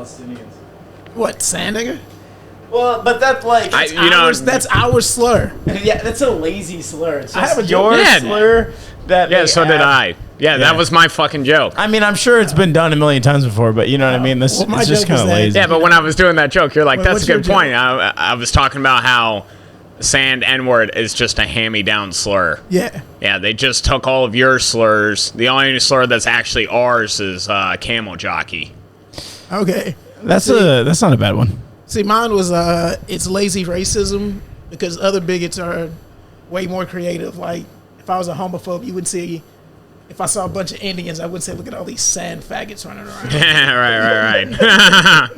Palestinians. What, sand nigger? Well, but that's like That's our slur. yeah, that's a lazy slur. It's I have just a your joke. slur. That Yeah, they so did I. Yeah, that was my fucking joke. I mean, I'm sure it's been done a million times before, but you know what I mean. This Well, my it's just joke was kind of that- lazy. Yeah, but when I was doing that joke, you're like, Wait, that's a what's your good point. I was talking about how sand N-word is just a hand-me-down slur. Yeah. Yeah, they just took all of your slurs. The only slur that's actually ours is camel jockey. Okay. That's not a bad one. See, mine was it's lazy racism because other bigots are way more creative. Like, if I was a homophobe, you would see, if I saw a bunch of Indians, I would say, look at all these sand faggots running around. right.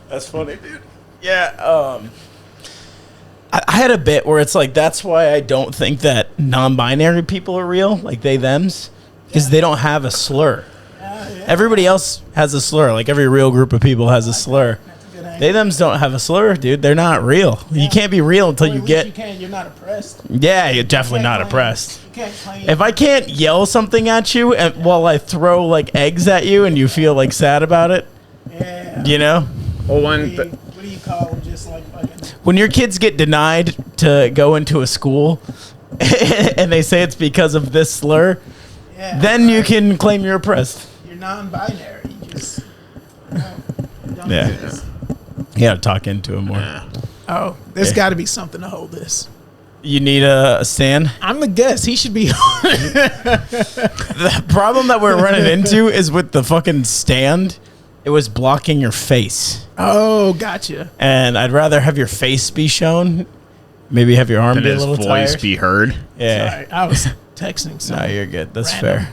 That's funny, dude. Yeah. I had a bit where it's like that's why I don't think that non-binary people are real, like they thems, because they don't have a slur. Everybody else has a slur. Like every real group of people has a slur. They thems don't have a slur, dude. They're not real. You can't be real until you get. You can. You're not oppressed. Yeah, you're definitely not oppressed. You can't claim. If I can't yell something at you and while I throw like eggs at you and you feel like sad about it, Yeah. you know, Well, What do you call them? Just like fucking. when your kids get denied to go into a school and they say it's because of this slur, Yeah. then you can claim you're oppressed. You're non-binary. You just. Don't Yeah. do this. You gotta talk into it more. Oh, there's Yeah. got to be something to hold this. You need a stand. I'm the guest. He should be. The problem that we're running into is with the fucking stand. It was blocking your face, Oh, gotcha. and I'd rather have your face be shown. Maybe have your arm did be a his little voice tired. be heard? Yeah. Sorry, I was texting. So. No, you're good. That's Random.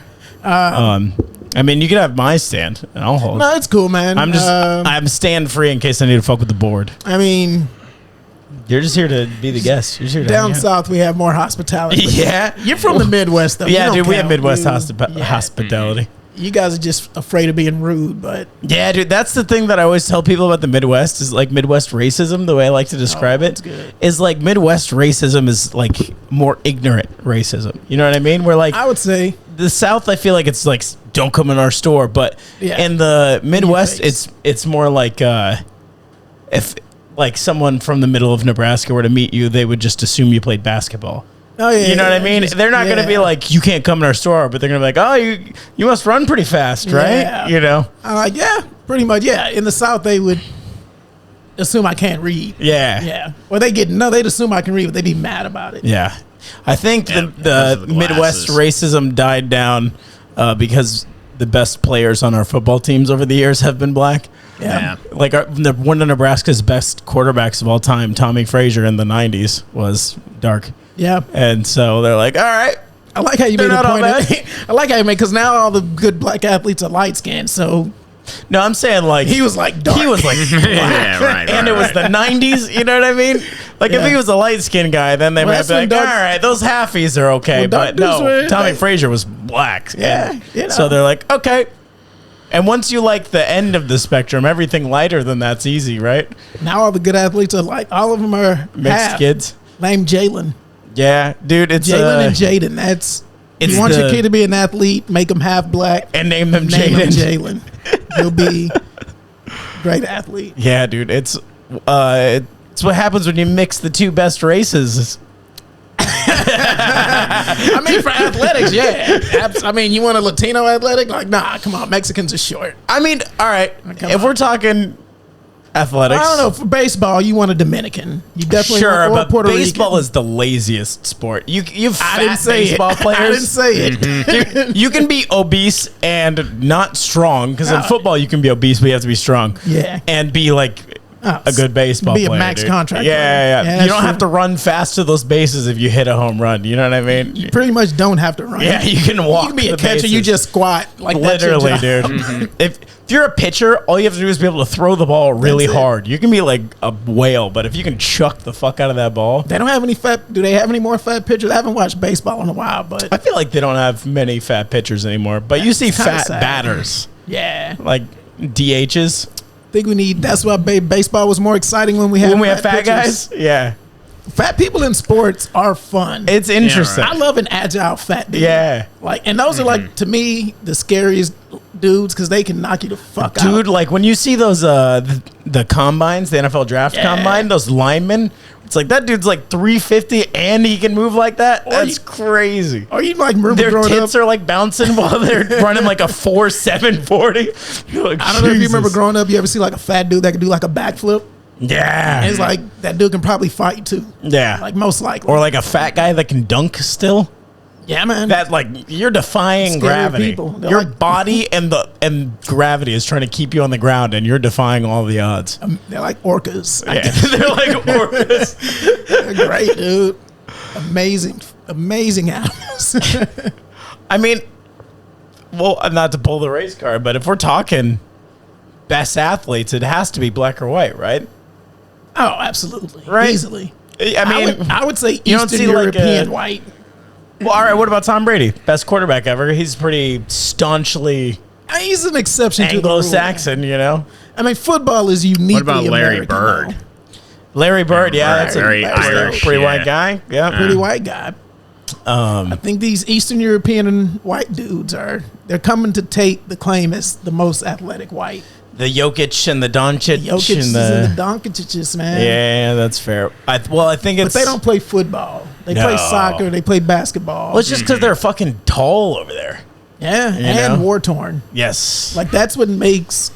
fair. I mean, you can have my stand, and I'll hold. No, it's cool, man. I'm stand free in case I need to fuck with the board. I mean, You're just here to be the guest. You're just here to down hang out. south we have more hospitality. Yeah. You're from the Midwest, though. Yeah, You don't dude, we have count. Midwest Yeah. hospitality. You guys are just afraid of being rude, but Yeah, dude, that's the thing that I always tell people about the Midwest is like Midwest racism. The way I like to describe that's it good. is like Midwest racism is like more ignorant racism. You know what I mean? We're like I would say the South. I feel like it's like don't come in our store, but Yeah. in the Midwest, face. it's more like if like someone from the middle of Nebraska were to meet you, they would just assume you played basketball. oh yeah, You know what I yeah, mean? just- They're not going to be yeah. like, you can't come in our store, but they're going to be like, oh, you must run pretty fast, right? Yeah. You know? I'm like, yeah, pretty much. Yeah, in the South they would assume I can't read. Yeah. Yeah, or they'd assume I can read, but they'd be mad about it. Yeah. I think Yeah, the because of the Midwest glasses. racism died down because the best players on our football teams over the years have been black. Yeah. Like one of Nebraska's best quarterbacks of all time, Tommy Frazier in the 90s, was dark. Yeah, And so they're like, all right. I like how you They're made a not all point. bad. I like how you made because now all the good black athletes are light skinned. So No, I'm saying like he was like dark. he was like Yeah, right. and it was the 90s, you know what I mean? Like if Yeah. he was a light-skinned guy, then they Well, might that's be like, when all dark- right, those halfies are okay. When dark But no, dudes were- Tommy like- Frazier was black. Yeah, And you know. So they're like, okay. And once you like the end of the spectrum, everything lighter than that's easy, right? Now all the good athletes are like all of them are Mixed half. kids. Named Jalen. Yeah, dude, it's Jalen and Jaden. That's it's you want your the- kid to be an athlete, make him half black. and name them Name him Jaden. Jalen. He'll be great athlete. Yeah, dude, it's what happens when you mix the two best races. I mean, for athletics, yeah. I mean, you want a Latino athletic? Like, nah, come on, Mexicans are short. I mean, all right, Come if on. we're talking athletics, I don't know. For baseball, you want a Dominican. You definitely Sure, want or but Puerto baseball Rican. is the laziest sport. You've I fat didn't say baseball it. players. I didn't say it. Dude, you can be obese and not strong because in No. football you can be obese, but you have to be strong. Yeah. and be like Oh, a good baseball be a player. max dude. contract Yeah, player. yeah, Yeah, you don't sure. have to run fast to those bases if you hit a home run. You know what I mean? You pretty much don't have to run. Yeah, you can walk. You can be a the catcher. You bases. just squat like Literally, that's your job. dude. If you're a pitcher, all you have to do is be able to throw the ball really That's it. hard. You can be like a whale, but if you can chuck the fuck out of that ball, They don't have any fat. Do they have any more fat pitchers? I haven't watched baseball in a while, but I feel like they don't have many fat pitchers anymore. But you see It's kinda fat sad. batters yeah, like DHs I think we need. That's why baseball was more exciting when we had when we have fat pitchers. guys. Yeah, Fat people in sports are fun. it's interesting. I love an agile fat dude. Yeah. Like, and those are like to me the scariest dudes because they can knock you the fuck out. Dude, like when you see those the combines, the NFL draft combine, those linemen, it's like that dude's like 350 and he can move like that. That's crazy. Or you like remember Their growing tits up? are like bouncing while they're running like a 4.7 40. Like, I don't know if you remember Jesus. growing up. You ever see like a fat dude that can do like a backflip? Yeah. And it's like that dude can probably fight too. Yeah. Like most likely. Or like a fat guy that can dunk still. yeah, man. That like you're defying Scary gravity. people. They're Your like- body and gravity is trying to keep you on the ground, and you're defying all the odds. They're like orcas. Yeah. They're like orcas. They're great, dude. Amazing animals. I mean, well, not to pull the race card, but if we're talking best athletes, it has to be black or white, right? Oh, absolutely. Right. Easily. I mean, I would say you don't Eastern see, like, European a- white. well, all right. What about Tom Brady, best quarterback ever? He's pretty staunchly He's an exception to the rule. Anglo-Saxon, you know. I mean, football is uniquely What about Larry American, Bird? though. Larry Bird, yeah, Right, that's a very Irish, pretty yeah. white guy. Yeah, Pretty white guy. I think these Eastern European and white dudes they're coming to take the claim as the most athletic white. the Jokic and the Doncic Jokic and and the Doncic's, man. yeah, that's fair. I think But it's they don't play football. They No. play soccer. They play basketball. Well, it's just because they're fucking tall over there. yeah, and know? war torn. Yes, Like that's what makes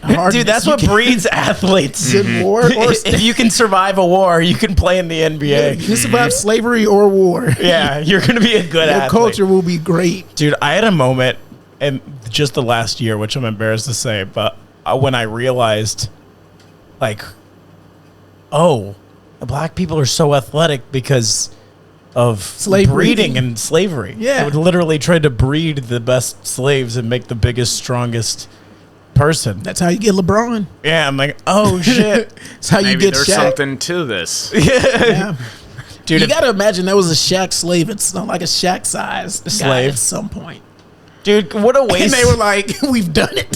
hardness. dude, that's You what can- breeds athletes. good war. Or If you can survive a war, you can play in the you NBA. can survive slavery or war. Yeah, you're gonna be a good Your athlete. culture will be great. Dude, I had a moment in just the last year, which I'm embarrassed to say, but when I realized, like, oh, the black people are so athletic because of Slave breeding breeding. and slavery. Yeah. They would literally try to breed the best slaves and make the biggest, strongest person. That's how you get LeBron. Yeah, I'm like, oh shit. That's how you Maybe get there's Shaq. something to this. Yeah. Dude, You if- got to imagine there was a Shaq slave. It's not like a Shaq size guy Slave. at some point. dude, what a And waste. they were like, "We've done it.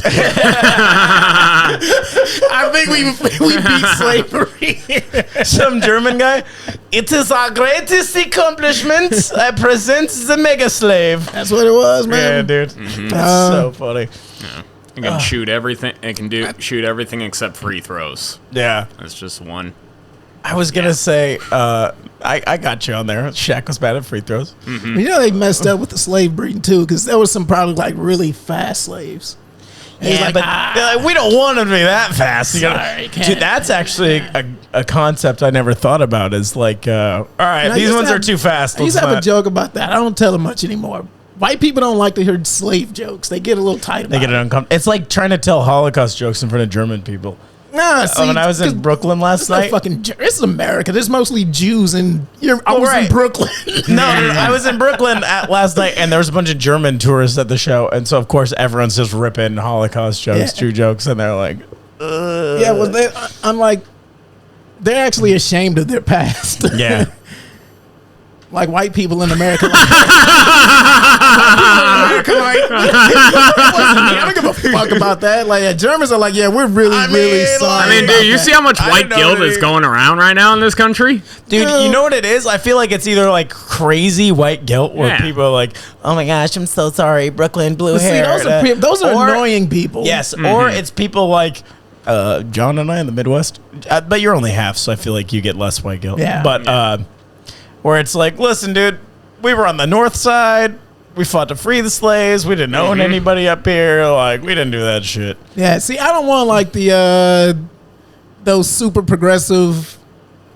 I think we beat slavery." Some German guy. It is our greatest accomplishment. I present the mega slave. That's what it was, Yeah, man. dude. That's so funny. It can shoot everything. It can shoot everything except free throws. Yeah. That's just one. I was going to say, I got you on there. Shaq was bad at free throws. You know they messed up with the slave breeding too, because there was some probably like really fast slaves. And he's Yeah, like, but they're like, we don't want them to be that fast. You gotta- Sorry, can't. dude, that's actually a concept I never thought about. Is like, all right, And I these used to ones have- are too fast. I used to Let's have a not- joke about that. I don't tell them much anymore. White people don't like to hear slave jokes. They get a little tight They about get it it. uncomfortable. It's like trying to tell Holocaust jokes in front of German people. Nah, see, When I was in 'cause Brooklyn last it's not night, fucking. It's America. There's mostly Jews, and I was right. in Brooklyn. No, I was in Brooklyn last night, and there was a bunch of German tourists at the show, and so of course everyone's just ripping Holocaust jokes, Yeah. Jew jokes, and they're like, Yeah, well, I'm like, they're actually ashamed of their past. yeah, Like white people in America. Like, America, like, I don't give a fuck about that. Like, Germans are like, yeah, we're really, I really mean, sorry. I mean, about dude, you that. see how much I white know guilt that is it- going around right now in this country? dude. You know what it is? I feel like it's either like crazy white guilt, where Yeah. people are like, "Oh my gosh, I'm so sorry, Brooklyn blue But see, hair." those are Or- annoying people. Yes, or it's people like John and I in the Midwest, but you're only half, so I feel like you get less white guilt. Yeah. But where it's like, listen, dude, we were on the north side. We fought to free the slaves. We didn't own anybody up here. Like, we didn't do that shit. Yeah, see, I don't want like those super progressive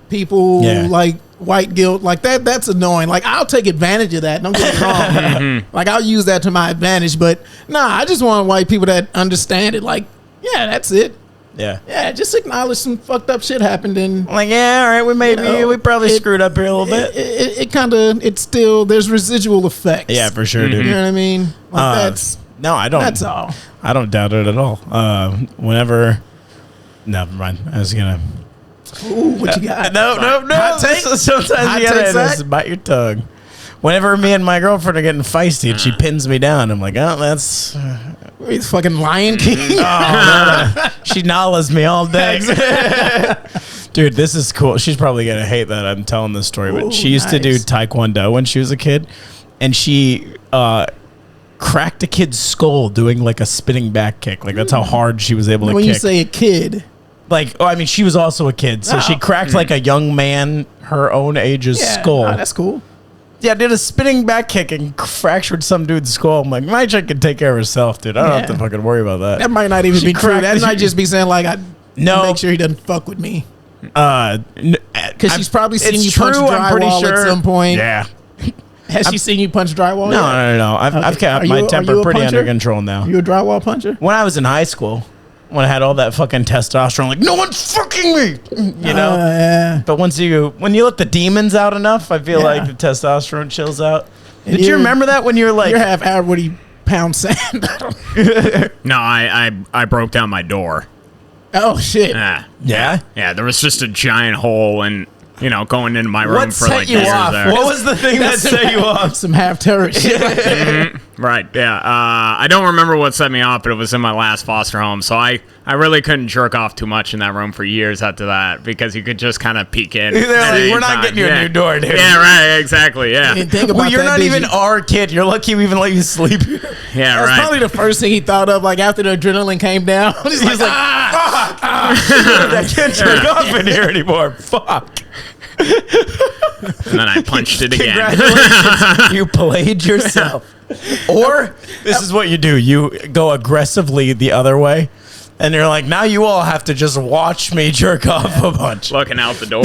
people Yeah. like white guilt like that. That's annoying. Like I'll take advantage of that. Don't get me wrong. Like I'll use that to my advantage. But nah, I just want white people that understand it. Like, yeah, that's it. Yeah. Yeah, just acknowledge some fucked up shit happened and I'm like, yeah, all right, we probably screwed up here a little bit. it kind of it's still there's residual effects. Yeah, for sure, dude. You know what I mean? Like that's No, I don't. that's all. I don't doubt it at all. Whenever. Never mind. I was gonna. Ooh, what you got? No. Hot take? Sometimes Hot you gotta take, Zach? just bite your tongue. Whenever me and my girlfriend are getting feisty and she pins me down, I'm like, oh, that's. He's fucking Lion King. She nollas me all day. Dude, this is cool. She's probably going to hate that I'm telling this story, but Ooh, she used to do nice. Taekwondo when she was a kid. And she cracked a kid's skull doing like a spinning back kick. Like that's how hard she was able to When kick. you say a kid, Like, oh, I mean, she was also a kid, so she cracked like a young man her own age's skull. nah, that's cool. Yeah, did a spinning back kick and fractured some dude's skull. I'm like, my chick can take care of herself, dude. I don't have to fucking worry about that. That might not even She be true. cracked That the- might just be saying like I No. make sure he doesn't fuck with me. Because Because she's probably seen you punch drywall at some point. Yeah. Has she seen you punch drywall? No, yet? no. I've kept my temper you a pretty under puncher? control now. You a drywall puncher? When I was in high school, when I had all that fucking testosterone, like no one's fucking me, you know. Yeah. But when you let the demons out enough, I feel like the testosterone chills out. Did you remember that when you were like, you're half hour 40-pound sand? No, I broke down my door. Oh shit! yeah? Yeah, there was just a giant hole and going into my room What for set like you years off? there. What was the thing that set you off? Some half terror shit. Right, yeah. I don't remember what set me off, but it was in my last foster home, so I really couldn't jerk off too much in that room for years after that because you could just kind of peek in. They're at like, any we're not time. getting you a new door, dude. Yeah, right, exactly, yeah. And think about Well, you're that, not did even you? our kid. You're lucky we even let you sleep here. Yeah, That's right. probably the first thing he thought of, like after the adrenaline came down. He's like, fuck! I can't jerk off in here anymore. Fuck. And then I punched it again. Congratulations. You played yourself. Or this is what you do. You go aggressively the other way. And you're like, now you all have to just watch me jerk off a bunch. Looking out the door.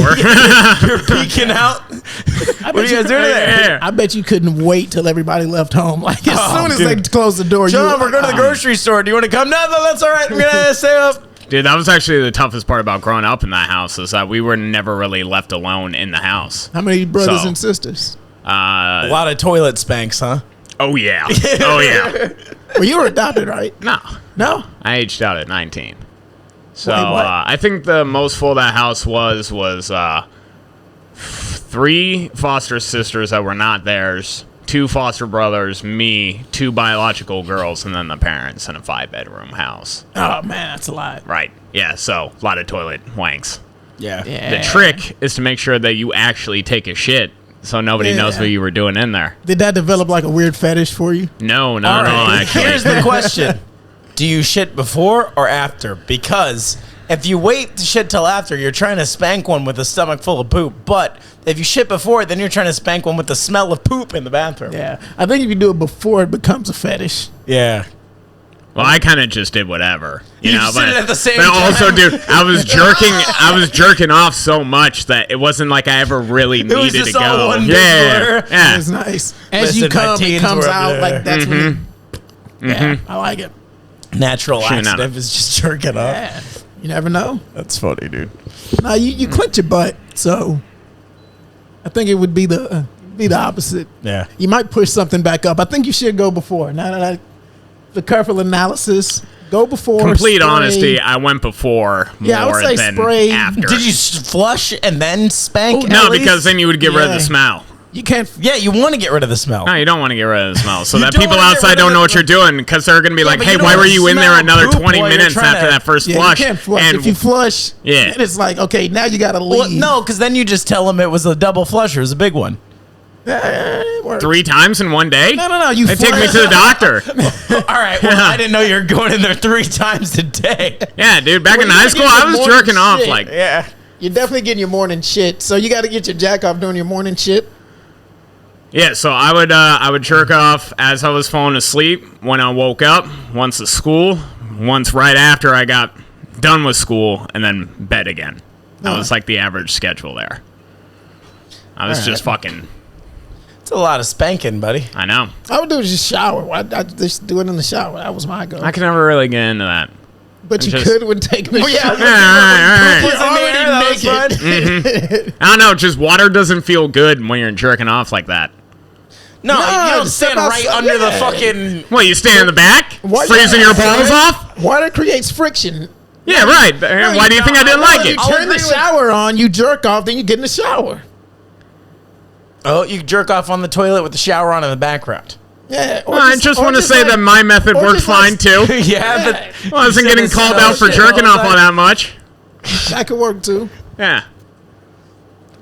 You're peeking out. What are you guys doing there? I bet you couldn't wait till everybody left home. Like as soon as they dude. closed the door, John, you we're going to the grocery store. Do you want to come? No, that's all right. I'm going to stay up. Dude, that was actually the toughest part about growing up in that house is that we were never really left alone in the house. How many brothers So, and sisters? A lot of toilet spanks, huh? Oh, yeah. Oh, yeah. Well, you were adopted, right? No. No. I aged out at 19. So Wait, what? I think the most full that house was 3 foster sisters that were not theirs, 2 foster brothers, me, 2 biological girls, and then the parents in a 5-bedroom house. Oh man, that's a lot. Right. Yeah, so a lot of toilet wanks. Yeah. Yeah. The trick is to make sure that you actually take a shit so nobody knows what you were doing in there. Did that develop like a weird fetish for you? No, All no, right. actually. Here's the question. Do you shit before or after? Because if you wait to shit till after, you're trying to spank one with a stomach full of poop. But if you shit before, then you're trying to spank one with the smell of poop in the bathroom. Yeah, I think if you do it before, it becomes a fetish. Yeah. Well, I kind of just did whatever, you know. just did it at the same but also, time. dude, I was jerking off so much that it wasn't like I ever really was needed just to all go. one big Yeah, blur. yeah. It's nice. As you Listen, my come, it teens comes were up out there. like that's when. Yeah, I like it. Natural Shooting out laxative is just jerking up. Yeah, you never know. That's funny, dude. Now you clench your butt, so I think it would be the opposite. Yeah. You might push something back up. I think you should go before. Now that the careful analysis, go before. Complete spray. honesty, I went before Yeah, I would more say than spray. after. Did you flush and then spank? Oh, No, at least? because then you would get rid of Yeah. the smell. You can't. Yeah, you want to get rid of the smell. No, you don't want to get rid of the smell. So You that don't people wanna get outside rid of don't know the- what you're doing because they're going to be like, but hey, you don't why were wanna you in there smell another poop 20 while you're minutes trying after to- that first Yeah, flush? you can't flush. And If you flush, Yeah. then it's like okay, now you got to leave. Well, no, because then you just tell them it was a double flusher. It was a big one. It works. 3 times in one day? No. You They take me flush. to the doctor. All right. Well, I didn't know you were going in there 3 times a day. Yeah, dude, back Well, in you high gotta school, get I your was morning jerking off shit. like, Yeah. You're definitely getting your morning shit, so you got to get your jack off doing your morning shit. yeah, so I would jerk off as I was falling asleep, when I woke up, once at school, once right after I got done with school, and then bed again. That was like the average schedule there. I was just fucking, It's a lot of spanking, buddy. I know. I would do is just shower. I just do it in the shower. That was my go. I could never really get into that. But you just- could when taking a shower. Yeah, right, Was right. in the air, that was naked. fun. I don't know, just water doesn't feel good when you're jerking off like that. No, No, you don't step stand right outside. under the Yeah. fucking. What, you stand in the back? Why- Freezing yeah, your balls right. off? Water creates friction. Yeah, right. Why do you think I didn't like You it? I'll turn the agree with- shower on, you jerk off, then you get in the shower. Oh, you jerk off on the toilet with the shower on in the background. Yeah. or Well, I just or want to say like- that my method or worked just like- fine too. Yeah, but I wasn't getting called out for jerking off all that much. That could work too. Yeah.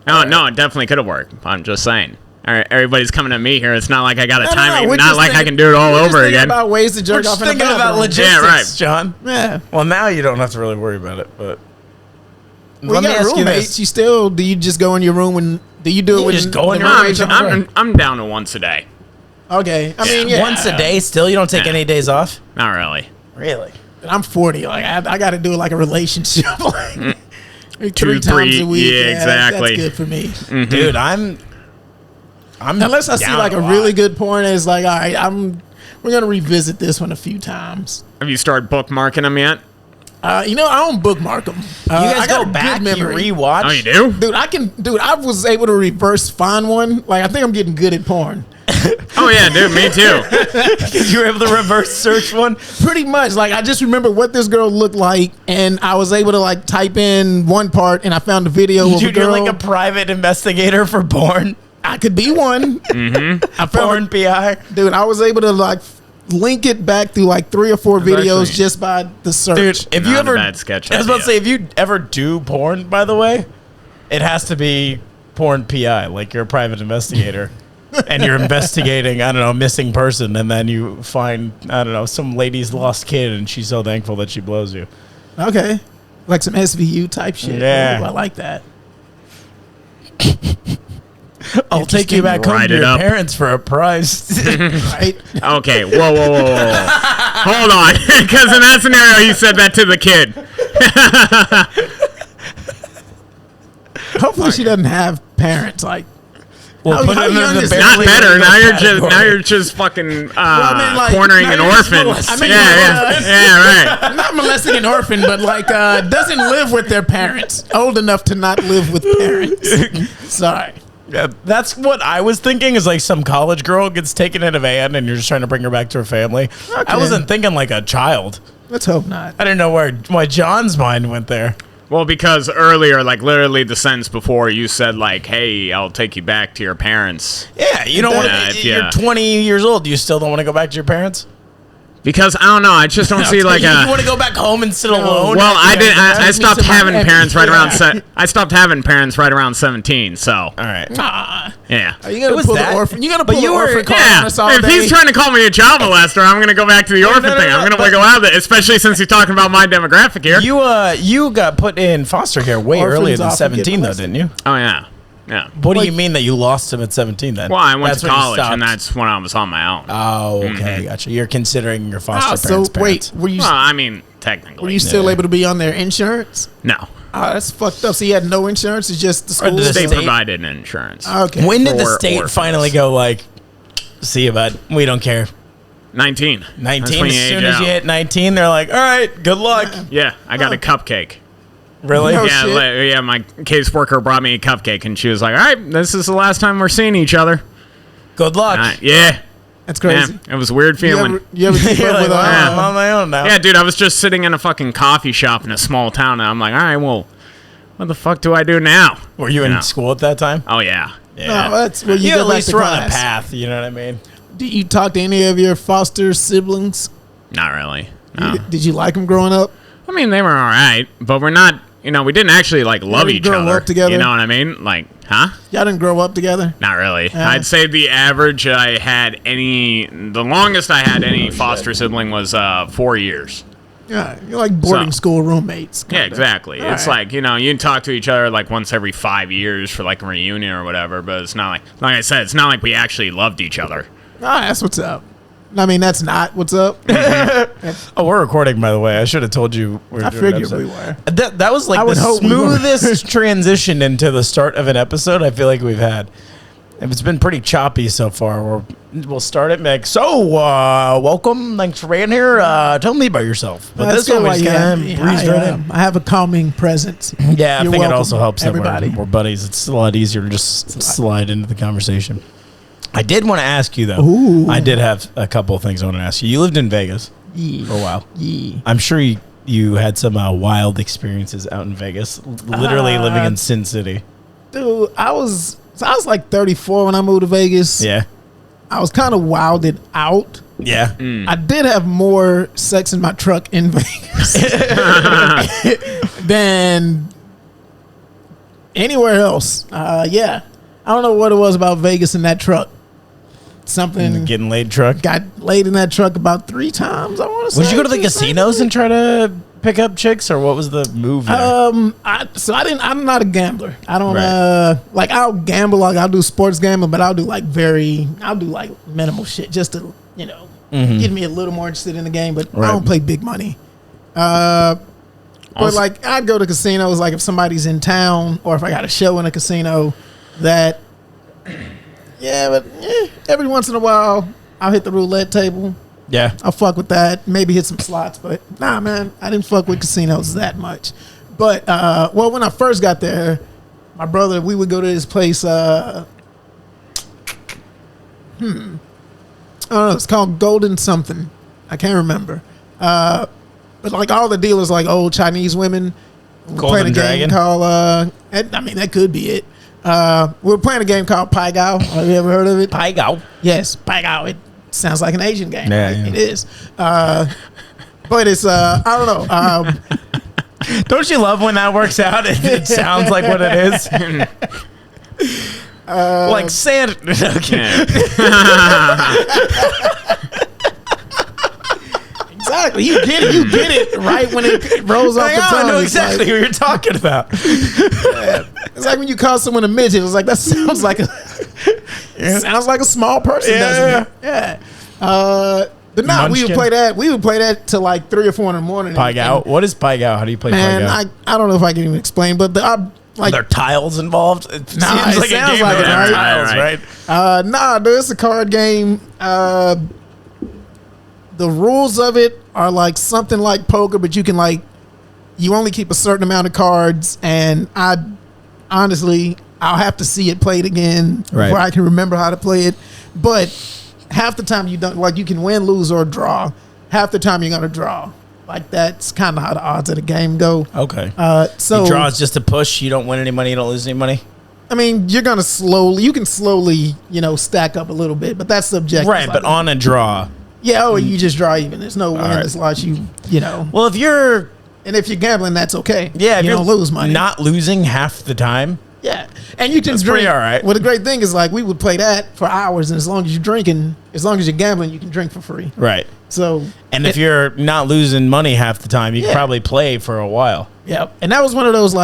No, it definitely could have worked. I'm just saying. All right, everybody's coming at me here. It's not like I got a No, timing. we're Not just like I thinking- can do it all we're just over thinking again. about ways to jerk We're just off in the thinking about bathroom. logistics, Yeah, right. John. Yeah. Well, now you don't have to really worry about it, but Well, let you me got ask you roommates. this. You still, do you just go in your room when, do you do it You when just go in the your room roommates and are- I'm down to once a day. Okay. I mean, yeah. Once a day, still, you don't take Yeah. any days off? Not really. Really? I'm 40. Like, I got to do it like a relationship. Like, 3 times three, a week. yeah, exactly. That's good for me. Dude, I'm Unless I see down like a lot. really good porn, it's like, all right, we're going to revisit this one a few times. Have you started bookmarking them yet? You know, I don't bookmark them. You guys go back, you rewatch. Oh, you do? Dude, I was able to reverse find one. Like, I think I'm getting good at porn. Oh, yeah, dude, me too. You were able to reverse search one? Pretty much. Like, I just remember what this girl looked like, and I was able to, like, type in one part, and I found a video of a Dude, girl. you're like a private investigator for porn. I could be one. I found Porn PI. Dude, I was able to, like, link it back through, like, 3 or 4 videos actually- just by the search. Dude, if you Not a ever, bad sketch I was about to idea. say, if you ever do porn, by the way, it has to be porn PI, like you're a private investigator, and you're investigating, I don't know, a missing person, and then you find, I don't know, some lady's lost kid, and she's so thankful that she blows you. Okay. Like some SVU type shit. Yeah. Ooh, I like that. I'll take you back home Write to it your up. parents for a prize. Right? Okay, whoa. Hold on. Because in that scenario, he said that to the kid. Hopefully she doesn't have parents. Like, We'll How- put how it young in the is- barely Not better. legal Now category. you're just fucking I mean, like, cornering now an you're just orphan. molesting- Yeah, right. not molesting an orphan, but like doesn't live with their parents. Old enough to not live with parents. Sorry. Yeah, that's what I was thinking. Is like some college girl gets taken in a van, and you're just trying to bring her back to her family. I Okay. wasn't thinking like a child. Let's hope not. I didn't know why John's mind went there. Well, because earlier, like literally the sentence before, you said like, "Hey, I'll take you back to your parents." Yeah, you don't want Yeah, to. if You're you- 20 years old. You still don't want to go back to your parents. Because I don't know, I just don't see like you a. want to go back home and sit alone. Well, I did. I Take me stopped to my having ex. parents right around. Yeah. I stopped having parents right around 17. So All right. yeah. Are you It gonna was pull that- the orphan? You gonna but pull you the were- orphan card Yeah, on us all if day? he's trying to call me a child molester, I'm gonna go back to the orphan no, thing. no, I'm gonna but- go out there, especially since he's talking about my demographic here. You got put in foster care way Orphans earlier than often 17, get though, molested. didn't you? Oh yeah, yeah. What do Like- you mean that you lost him at 17 then? Well, I went That's to when you college, and stopped. that's when I was on my own. Oh, okay, gotcha. You're considering your foster Ah, so parents. wait, parents. were you Well, I mean, technically, were you still Yeah. able to be on their insurance? no. Oh, that's fucked up. So you had no insurance. It's just the Or school. the They state- provided insurance. Okay. When did the For state orphans. finally go like, see you, bud? We don't care. 19. 19. That's when As you soon age as you out. hit 19, they're like, all right, good luck. Yeah, I got a cupcake. Really? No Yeah, shit. yeah. My caseworker brought me a cupcake, and she was like, "All right, this is the last time we're seeing each other." Good luck. Yeah, That's yeah. crazy. It was a weird You feeling. ever keep You're up like, with well, I'm on my own now. Yeah, dude, I was just sitting in a fucking coffee shop in a small town, and I'm like, all right, well, what the fuck do I do now? Were you in Yeah. school at that time? Oh, yeah. Yeah. No, that's well. You, You go at back least to were on a class. path. You know what I mean? Did you talk to any of your foster siblings? Not really. No. Did you like them growing up? I mean, they were all right, but we're not, we didn't actually, like, love didn't each grow other. up together? You know what I mean? Like, huh? Y'all didn't grow up together. Not really. Yeah. I'd say the average the longest I had any foster sibling was 4 years. Yeah, you're like boarding So- school roommates. Yeah, kinda. exactly. All It's right. like, you can talk to each other like once every 5 years for like a reunion or whatever, but it's not like I said, it's not like we actually loved each other. Ah, that's what's up. I mean, that's not what's up. Oh, we're recording, by the way. I should have told you. We were I doing an figured we episode. were. That was like I the would hope we were. smoothest transition into the start of an episode I feel like we've had. It's been pretty choppy so far. We'll start it, Meg. So, welcome. Thanks for being here. Tell me about yourself. But That's this one we good, just like, kind of breezed right in. I have a calming presence. Yeah, I You're think it welcome, also helps that everybody. we're buddies. It's a lot easier to just slide into the conversation. I did want to ask you, though. Ooh. I did have a couple of things I want to ask you. You lived in Vegas Yeah. for a while. Yeah. I'm sure you had some wild experiences out in Vegas, literally living in Sin City. Dude, I was like 34 when I moved to Vegas. Yeah. I was kind of wilded out. Yeah. I did have more sex in my truck in Vegas than anywhere else. Yeah. I don't know what it was about Vegas in that truck. Something Getting laid truck. got laid in that truck about 3 times. I want to say. Would you go to the just casinos and try to pick up chicks, or what was the move there? I'm not a gambler. I don't Right. like I'll gamble, like I'll do sports gambling, but I'll do like minimal shit just to get me a little more interested in the game. But Right. I don't play big money. But Also- like I'd go to casinos like if somebody's in town or if I got a show in a casino that. Every once in a while I'll hit the roulette table. Yeah. I'll fuck with that. Maybe hit some slots, but nah, man, I didn't fuck with casinos that much. But when I first got there, my brother, we would go to this place. I don't know. It's called Golden something. I can't remember. But like all the dealers, like old Chinese women. We were playing a game Dragon? called. That could be it. We were playing a game called Pai Gao. Have you ever heard of it? Pai Gao. Yes, Pai Gao. It sounds like an Asian game. Yeah, Right? yeah. It is. But it's I don't know. Don't you love when that works out? It sounds like what it is. Like sand. Okay. Exactly. You get it. You get it right when it rolls off the tongue. I know It's exactly like- what you're talking about. It's like when you call someone a midget. It's like that sounds like sounds like a small person, doesn't it? Yeah. But no, we would Munchkin. play that. We would play that till like 3 or 4 in the morning. Pai Gao. What is Pai Gao? How do you play Man, Pai Gao? I don't know if I can even explain, but Are there tiles involved? It seems it like sounds a game like with it, right? tiles, right? dude, it's a card game. The rules of it are like something like poker, but you can you only keep a certain amount of cards, and I'll have to see it played again Right. before I can remember how to play it. But half the time you don't you can win, lose, or draw. Half the time you're gonna draw. Like that's kind of how the odds of the game go. Okay. So The draw is just a push. You don't win any money. You don't lose any money. I mean, you can slowly, stack up a little bit, but that's the objective. Right, but on a draw. Yeah, you just draw even. There's no win right. as long as you. Well, if you're And if you're gambling, that's okay. if you you're don't lose money. not losing half the time. Yeah, and you can That's drink. pretty all right. Well, the great thing is we would play that for hours, and as long as you're drinking, as long as you're gambling, you can drink for free. Right. So, And if you're not losing money half the time, you can Yeah. probably play for a while. yeah, and that was one of those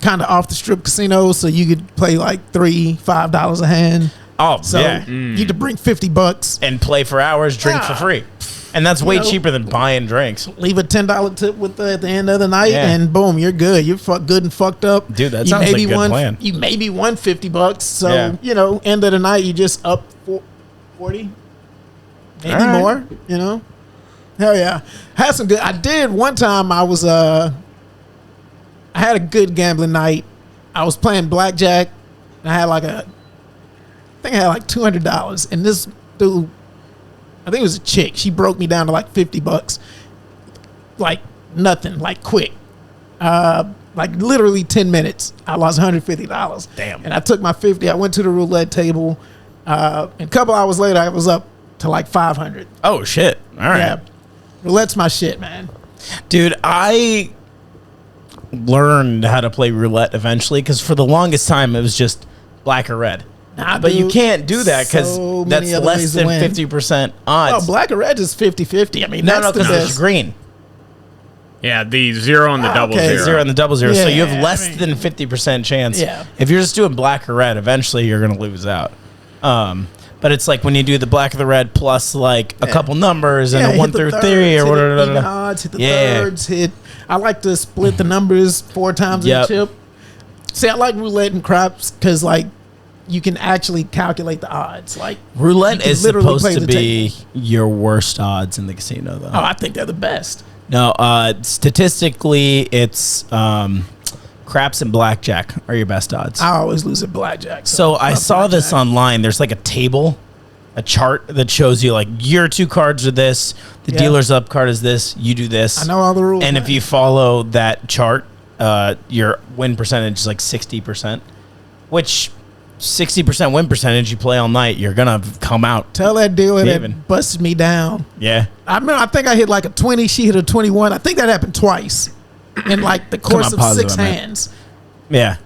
kind of off the strip casinos, so you could play $3-5 a hand. Oh, So yeah. you could bring $50, And play for hours, drink for Yeah. free. And that's way know. cheaper than buying drinks. leave a $10 tip at the end of the night, Yeah. and boom, you're good. You're good and fucked up. Dude, that You sounds like maybe a good won, plan. You maybe won $50, so Yeah. end of the night you just up 40, maybe All right. more. Hell yeah, had some good. I did one time. I had a good gambling night. I was playing blackjack, and I had I think I had $200, and this dude, I think it was a chick. She broke me down to $50. Nothing, quick. Literally 10 minutes. I lost $150. Damn. And I took my 50. I went to the roulette table. And a couple hours later, I was up to 500. Oh, shit. All right. Yeah. Roulette's my shit, man. Dude, I learned how to play roulette eventually because for the longest time it was just black or red. Nah, But you dude, can't do that because so many that's other less ways to than win. 50% Oh, odds. black or red is 50-50. I mean, no, that's no, the because it's best. green. Yeah, the 0 and the double okay. 0. 0 and the double 0. So you Yeah, have less I mean- than 50% chance. Yeah. If you're just doing black or red, eventually you're going to lose out. But it's when you do the black or the red plus a couple numbers and a 1 hit the through thirds, 3 or hit whatever. the even odds, hit the Yeah. thirds, I like to split the numbers 4 times in a Yep. chip. See, I like roulette and craps because you can actually calculate the odds. Roulette you can is literally supposed play to the be your worst odds in the casino, though. Oh, I think they're the best. No, statistically, it's craps and blackjack are your best odds. I always lose at blackjack. So I fuck saw this blackjack. online. There's a table, a chart that shows you your 2 cards are this, the Yeah. dealer's up card is this, you do this. I know all the rules. And if man. you follow that chart, your win percentage is 60%, which 60% win percentage, you play all night, you're going to come out. Tell that dealer Even. that busted me down. Yeah. I think I hit a 20. She hit a 21. I think that happened twice in the course on, of positive 6 on that. hands. Yeah.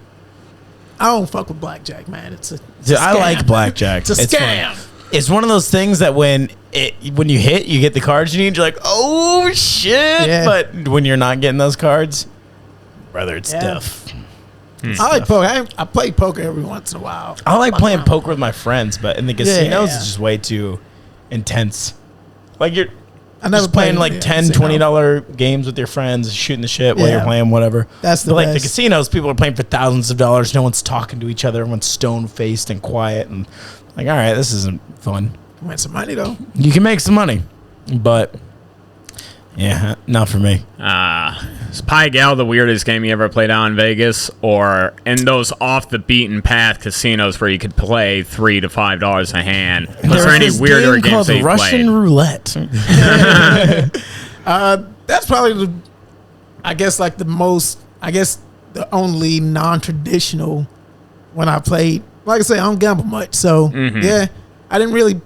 I don't fuck with blackjack, man. It's a Dude, I scam. like blackjack. It's a fun. scam. It's one of those things that when you hit, you get the cards you need. You're like, oh shit! Yeah. But when you're not getting those cards, brother, it's Yeah. tough. I like poker. I play poker every once in a while. I like playing around. poker with my friends, but in the casinos, Yeah. it's just way too intense. Like you're I never just playing like yeah, $10, casino. $20 games with your friends, shooting the shit while Yeah. you're playing whatever. That's the But like the best. casinos, people are playing for thousands of dollars. No one's talking to each other. Everyone's stone faced and quiet, and like, all right, this isn't fun. Win some money though. You can make some money, but yeah, not for me. Is Pie Gal the weirdest game you ever played out in Vegas, or in those off the beaten path casinos where you could play $3 to $5 a hand? Was there any this weirder game games called that you Russian played? Roulette. That's probably I guess the only non-traditional when I played. Like I say, I don't gamble much, so yeah, I didn't really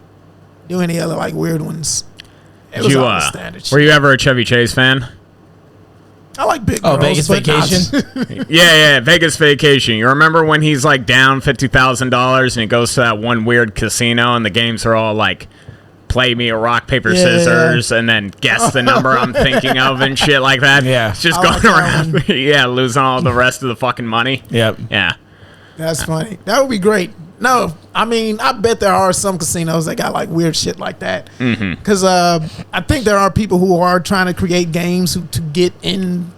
do any other like weird ones. It was all the standard shit. Were you ever a Chevy Chase fan? I like big Oh, girls, Vegas but not- Vacation? Yeah, Vegas Vacation. You remember when he's like down $50,000 and he goes to that one weird casino and the games are all like, play me a rock, paper, Yeah. scissors, and then guess the number I'm thinking of and shit like that. Yeah. It's just I going like that around, yeah, losing all the rest of the fucking money. Yep. Yeah. That's funny. That would be great. No, I mean, I bet there are some casinos that got like weird shit like that. Because I think there are people who are trying to create games to get in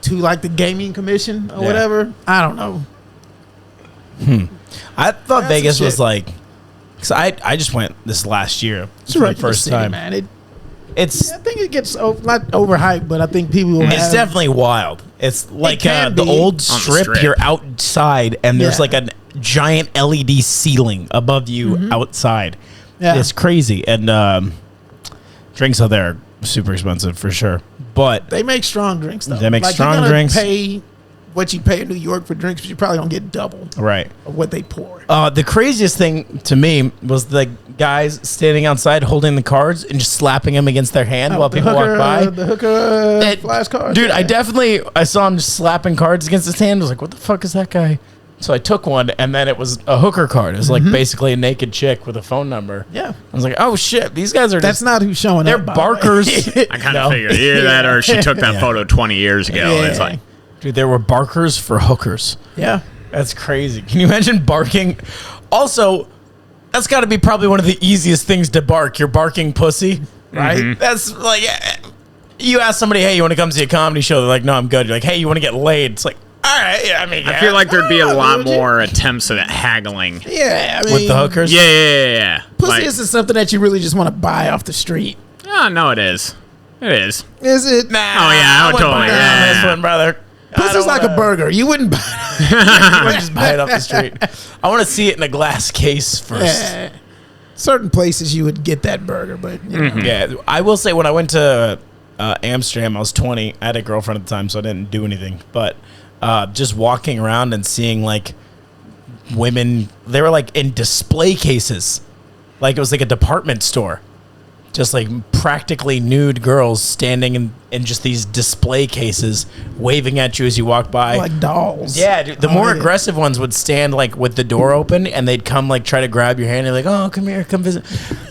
to like the gaming commission or Yeah. whatever. I don't know. I thought That's Vegas some was shit. like, because I just went this last year It's for a the regular first city, time. man. It's I think it gets not overhyped, but I think people will it's have, definitely wild. It's like can the be. old On the strip, strip. You're outside and there's Yeah. like a giant LED ceiling above you outside. Yeah. It's crazy, and drinks out there are super expensive for sure. But They make strong drinks though. They make like, strong you're gonna drinks. Pay what you pay in New York for drinks, but you probably don't get double right. of what they pour. The craziest thing to me was the guys standing outside holding the cards and just slapping them against their hand while The people hooker, walk by. the hooker It- flashcards. Dude, yeah. I saw him just slapping cards against his hand. I was like, what the fuck is that guy? So I took one, and then it was a hooker card. It was like basically a naked chick with a phone number. Yeah. I was like, oh shit, these guys are That's just, not who's showing they're up. by the way. barkers. I kind of figured either that or she took that photo 20 years ago. Yeah. It's like, Dude, there were barkers for hookers. Yeah. That's crazy. Can you imagine barking? Also, that's got to be probably one of the easiest things to bark. You're barking pussy, right? That's like, you ask somebody, hey, you want to come see a comedy show? They're like, no, I'm good. You're like, hey, you want to get laid? It's like, all right, yeah, I mean, I feel like there'd be a lot would you? more attempts at haggling. Yeah. I mean, with the hookers. Yeah. Pussy Like, isn't something that you really just want to buy off the street. oh, no, it is. It is. Is it? Nah, Oh, yeah, I would wouldn't totally, buy it on yeah. this one, brother. Pussy's like a burger. You wouldn't buy I wouldn't just buy it off the street. I want to see it in a glass case first. Yeah. Certain places you would get that burger, but you know. Yeah, I will say when I went to Amsterdam, I was 20. I had a girlfriend at the time, so I didn't do anything. But just walking around and seeing like women, they were like in display cases, like it was like a department store, just like practically nude girls standing in just these display cases, waving at you as you walk by. Like dolls. Yeah, dude, the Oh, more yeah. aggressive ones would stand like with the door open, and they'd come like try to grab your hand. And like, oh, come here, come visit,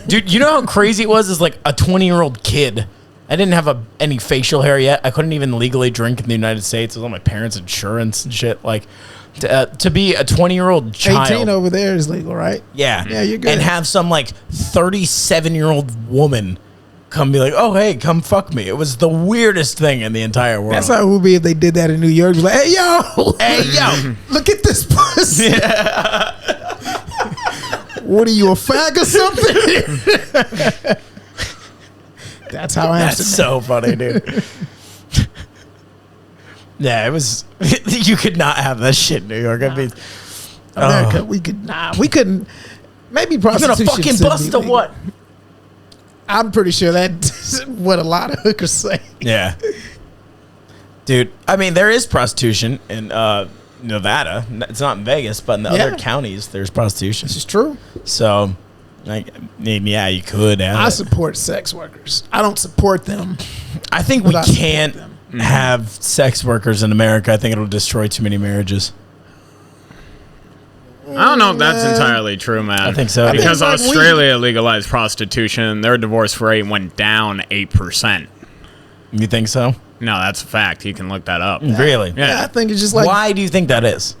dude. You know how crazy it was? As like a 20-year-old kid, I didn't have any facial hair yet. I couldn't even legally drink in the United States. It was on my parents' insurance and shit. Like to be a 20-year-old child, 18 over there is legal, right? yeah, Yeah, you're good. and have some like 37-year-old woman come be like, oh hey, come fuck me. It was the weirdest thing in the entire world. That's how it would be if they did that in New York. Be like, hey yo, hey yo. look at this pussy. What are you, a fag or something? That's how I am. That's so funny, dude. Yeah, it was. You could not have that shit in New York. I mean, America, we couldn't. Maybe you gonna prostitution. fucking should be bust or legal. what? I'm pretty sure that's what a lot of hookers say. Yeah, dude. I mean, there is prostitution in Nevada. It's not in Vegas, but in the other Yeah. counties, there's prostitution. This is true. So, like, I mean, yeah, you could have. I it. support sex workers. I don't support them. I think we but I support can't them. have sex workers in America. I think it'll destroy too many marriages. I don't know if that's entirely true, man. I think so. Because I think, like, Australia legalized prostitution, their divorce rate went down 8%. You think so? No, that's a fact. You can look that up. Really? Yeah. I think it's just like Why do you think that is?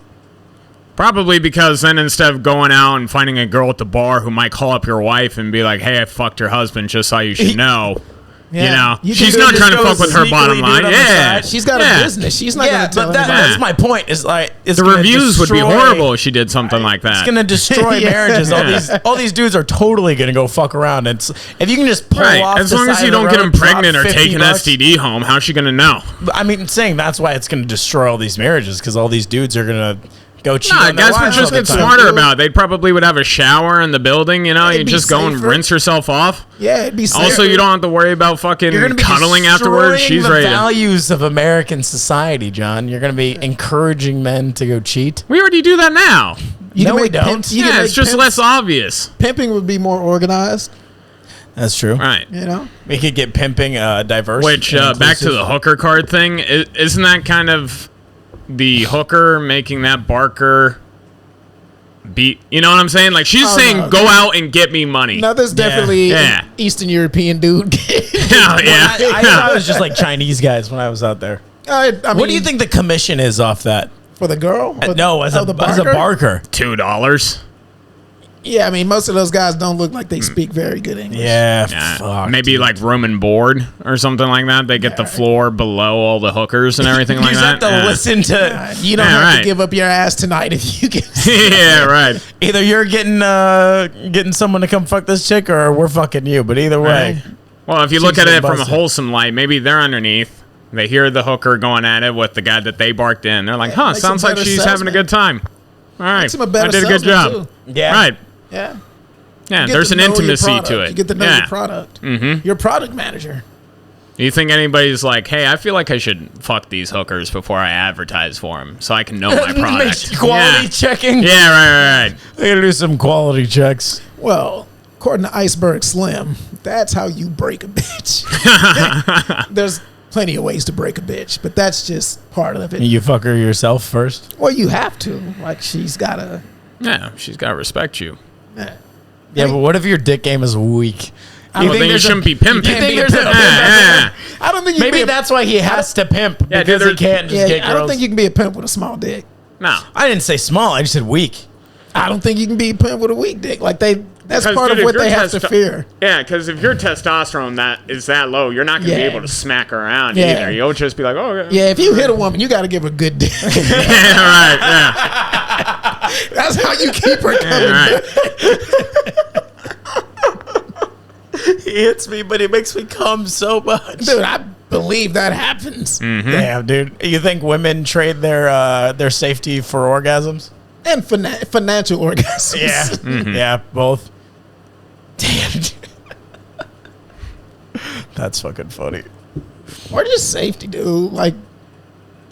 Probably because then instead of going out and finding a girl at the bar who might call up your wife and be like, hey, I fucked your husband, just so you should know. You know, You can she's do not it, trying to just fuck with her sneakily bottom do it line. on the Yeah. side. she's got Yeah. a business. She's not Yeah, gonna tell but anybody. that's my point. Is like it's The gonna reviews would be destroy- horrible if she did something like that. It's gonna destroy Yeah. marriages. All these dudes are totally gonna go fuck around. It's if you can just pull Right. off As the long as side you of the don't get road, them drop pregnant or 50 take an bucks. STD home, how's she going to know? I mean, saying that's why it's gonna destroy all these marriages because all these dudes are gonna go cheat. Nah, on their guys would wives just all the get time. smarter about it. They probably would have a shower in the building, you know? It'd You be just go and safer. rinse yourself off. Yeah, it'd be safer. Also, you don't have to worry about fucking You're gonna be cuddling afterwards. destroying She's the ready. values of American society, John. You're gonna be encouraging men to go cheat. We already do that now. You No, can we make don't. pimp- you can Yeah, make it's just pimps- less obvious. Pimping would be more organized. That's true. Right. You know. We could get pimping diverse. Which, and back to inclusive. the hooker card thing, isn't that kind of the hooker making that Barker beat? You know what I'm saying? Like, she's Oh, saying, no. go out and get me money. No, there's definitely Yeah. an Eastern European dude. yeah. I thought it was just like Chinese guys when I was out there. I mean, What do you think the commission is off that? for the girl? Or- No, as oh, a the barker. $2. Yeah, I mean, most of those guys don't look like they speak very good English. Yeah, Yeah, fuck, maybe dude. like room and board or something like that. They get the floor below all the hookers and everything You like just have that. to Yeah. listen to. You don't Yeah, have right. to give up your ass tonight if you can. Yeah, right. Either you're getting someone to come fuck this chick, or we're fucking you. But either way, Well, if you look Chicks at get it from a busted. wholesome light, maybe they're underneath. They hear the hooker going at it with the guy that they barked in. They're like, huh, makes sounds them like better she's having a salesmen. good time. All right, Makes him a I better did a good salesman, job. too. yeah, Right. Yeah. Yeah, You get there's to an know your intimacy product. to it. You get to know yeah. your product. Mm-hmm. Your product manager. You think anybody's like, hey, I feel like I should fuck these hookers before I advertise for them so I can know my product. Makes quality yeah. checking. Yeah, right. I gotta do some quality checks. Well, according to Iceberg Slim, that's how you break a bitch. There's plenty of ways to break a bitch, but that's just part of it. You fuck her yourself first. Well, you have to. Like, she's got to. Yeah, she's got to respect you. Yeah, but what if your dick game is weak? Well, then you there's shouldn't be pimping. You think there's a Yeah, pimp? yeah. I don't think you Maybe can be that's why he has to pimp Yeah, because dude, he can't just get I don't girls. think you can be a pimp with a small dick. No. I didn't say small. I just said weak. I don't think you can be a pimp with a weak dick. Like, that's Because, part dude, of what if they your have to fear. Yeah, because if your testosterone that is that low, you're not going to be Yeah. able to smack around Yeah. either. You'll just be like, oh, okay. Yeah, if you hit a woman, you got to give her good dick. Yeah, right. Yeah. That's how you keep her coming Yeah, right. back. He hits me, but he makes me come so much. Dude, I believe that happens. Damn, dude. You think women trade their safety for orgasms? And financial orgasms. Yeah. Yeah, both. Damn. That's fucking funny. Or just safety, dude. Like,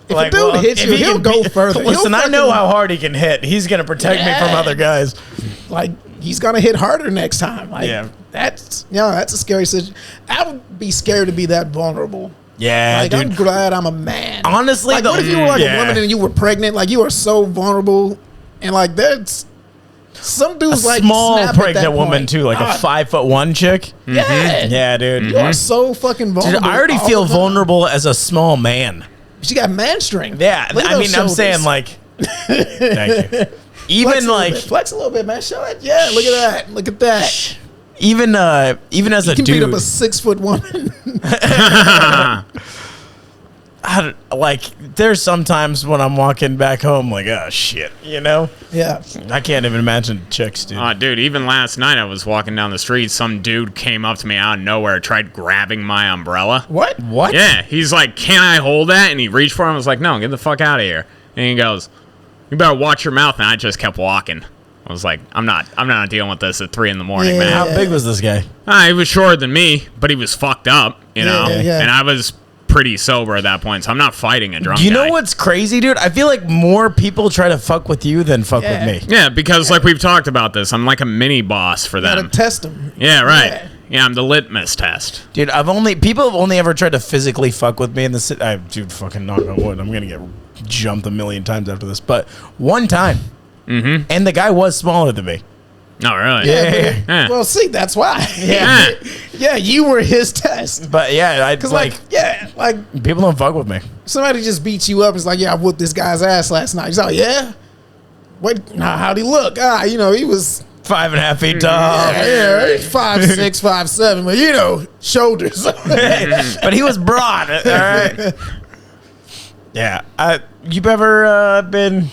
if Like, a dude well, hits if you, he he'll can go be- further. Listen, He'll I know fucking- how hard he can hit. He's gonna protect me from Yeah. other guys. Like, he's gonna hit harder next time. Like, Yeah. that's a scary situation. I would be scared to be that vulnerable. Yeah, Like, dude. I'm glad I'm a man. Honestly, like, though, what if you were like yeah. a woman and you were pregnant? Like, you are so vulnerable, and like, there's some dudes a like small snap at that pregnant woman point. too, like a Ah, 5'1" chick. Yeah, Yeah, dude. You are so fucking Dude, vulnerable. I already all feel the time. vulnerable as a small man. She got man strength. Yeah, Look at I those mean, I'm shoulders. saying like, thank you. Flex Even a little like, bit. Flex a little bit, man. Show it. Yeah, look at that. Look at that. even as You a can beat dude, up a 6 foot woman. like there's sometimes when I'm walking back home, like, oh shit, you know, Yeah. I can't even imagine chicks, dude. Dude, even last night I was walking down the street. Some dude came up to me out of nowhere, tried grabbing my umbrella. What? What? Yeah, he's like, can I hold that? And he reached for it. I was like, no, get the fuck out of here. And he goes, you better watch your mouth. And I just kept walking. I was like, I'm not dealing with this at 3 a.m, Yeah. man. How big was this guy? He was shorter than me, but he was fucked up, you know? yeah. And I was pretty sober at that point, so I'm not fighting a drunk You know guy. what's crazy, dude? I feel like more people try to fuck with you than fuck Yeah. with me. Yeah, because like we've talked about this, I'm like a mini boss for Gotta them. test them. Yeah, right. Yeah. Yeah, I'm the litmus test. Dude, people have only ever tried to physically fuck with me in the city. Dude, fucking knock on wood. I'm gonna get jumped a million times after this. But one time, And the guy was smaller than me. Oh, really? Yeah. Yeah. Well, see, that's why. Yeah. Yeah, you were his test. But yeah, I Because, like people don't fuck with me. somebody just beats you up. It's like, yeah, I whooped this guy's ass last night. He's like, yeah? What? Nah, how'd he look? He was 5.5 feet tall. yeah, 5'6", 5'7", but shoulders. But he was broad. All right. Yeah. You ever been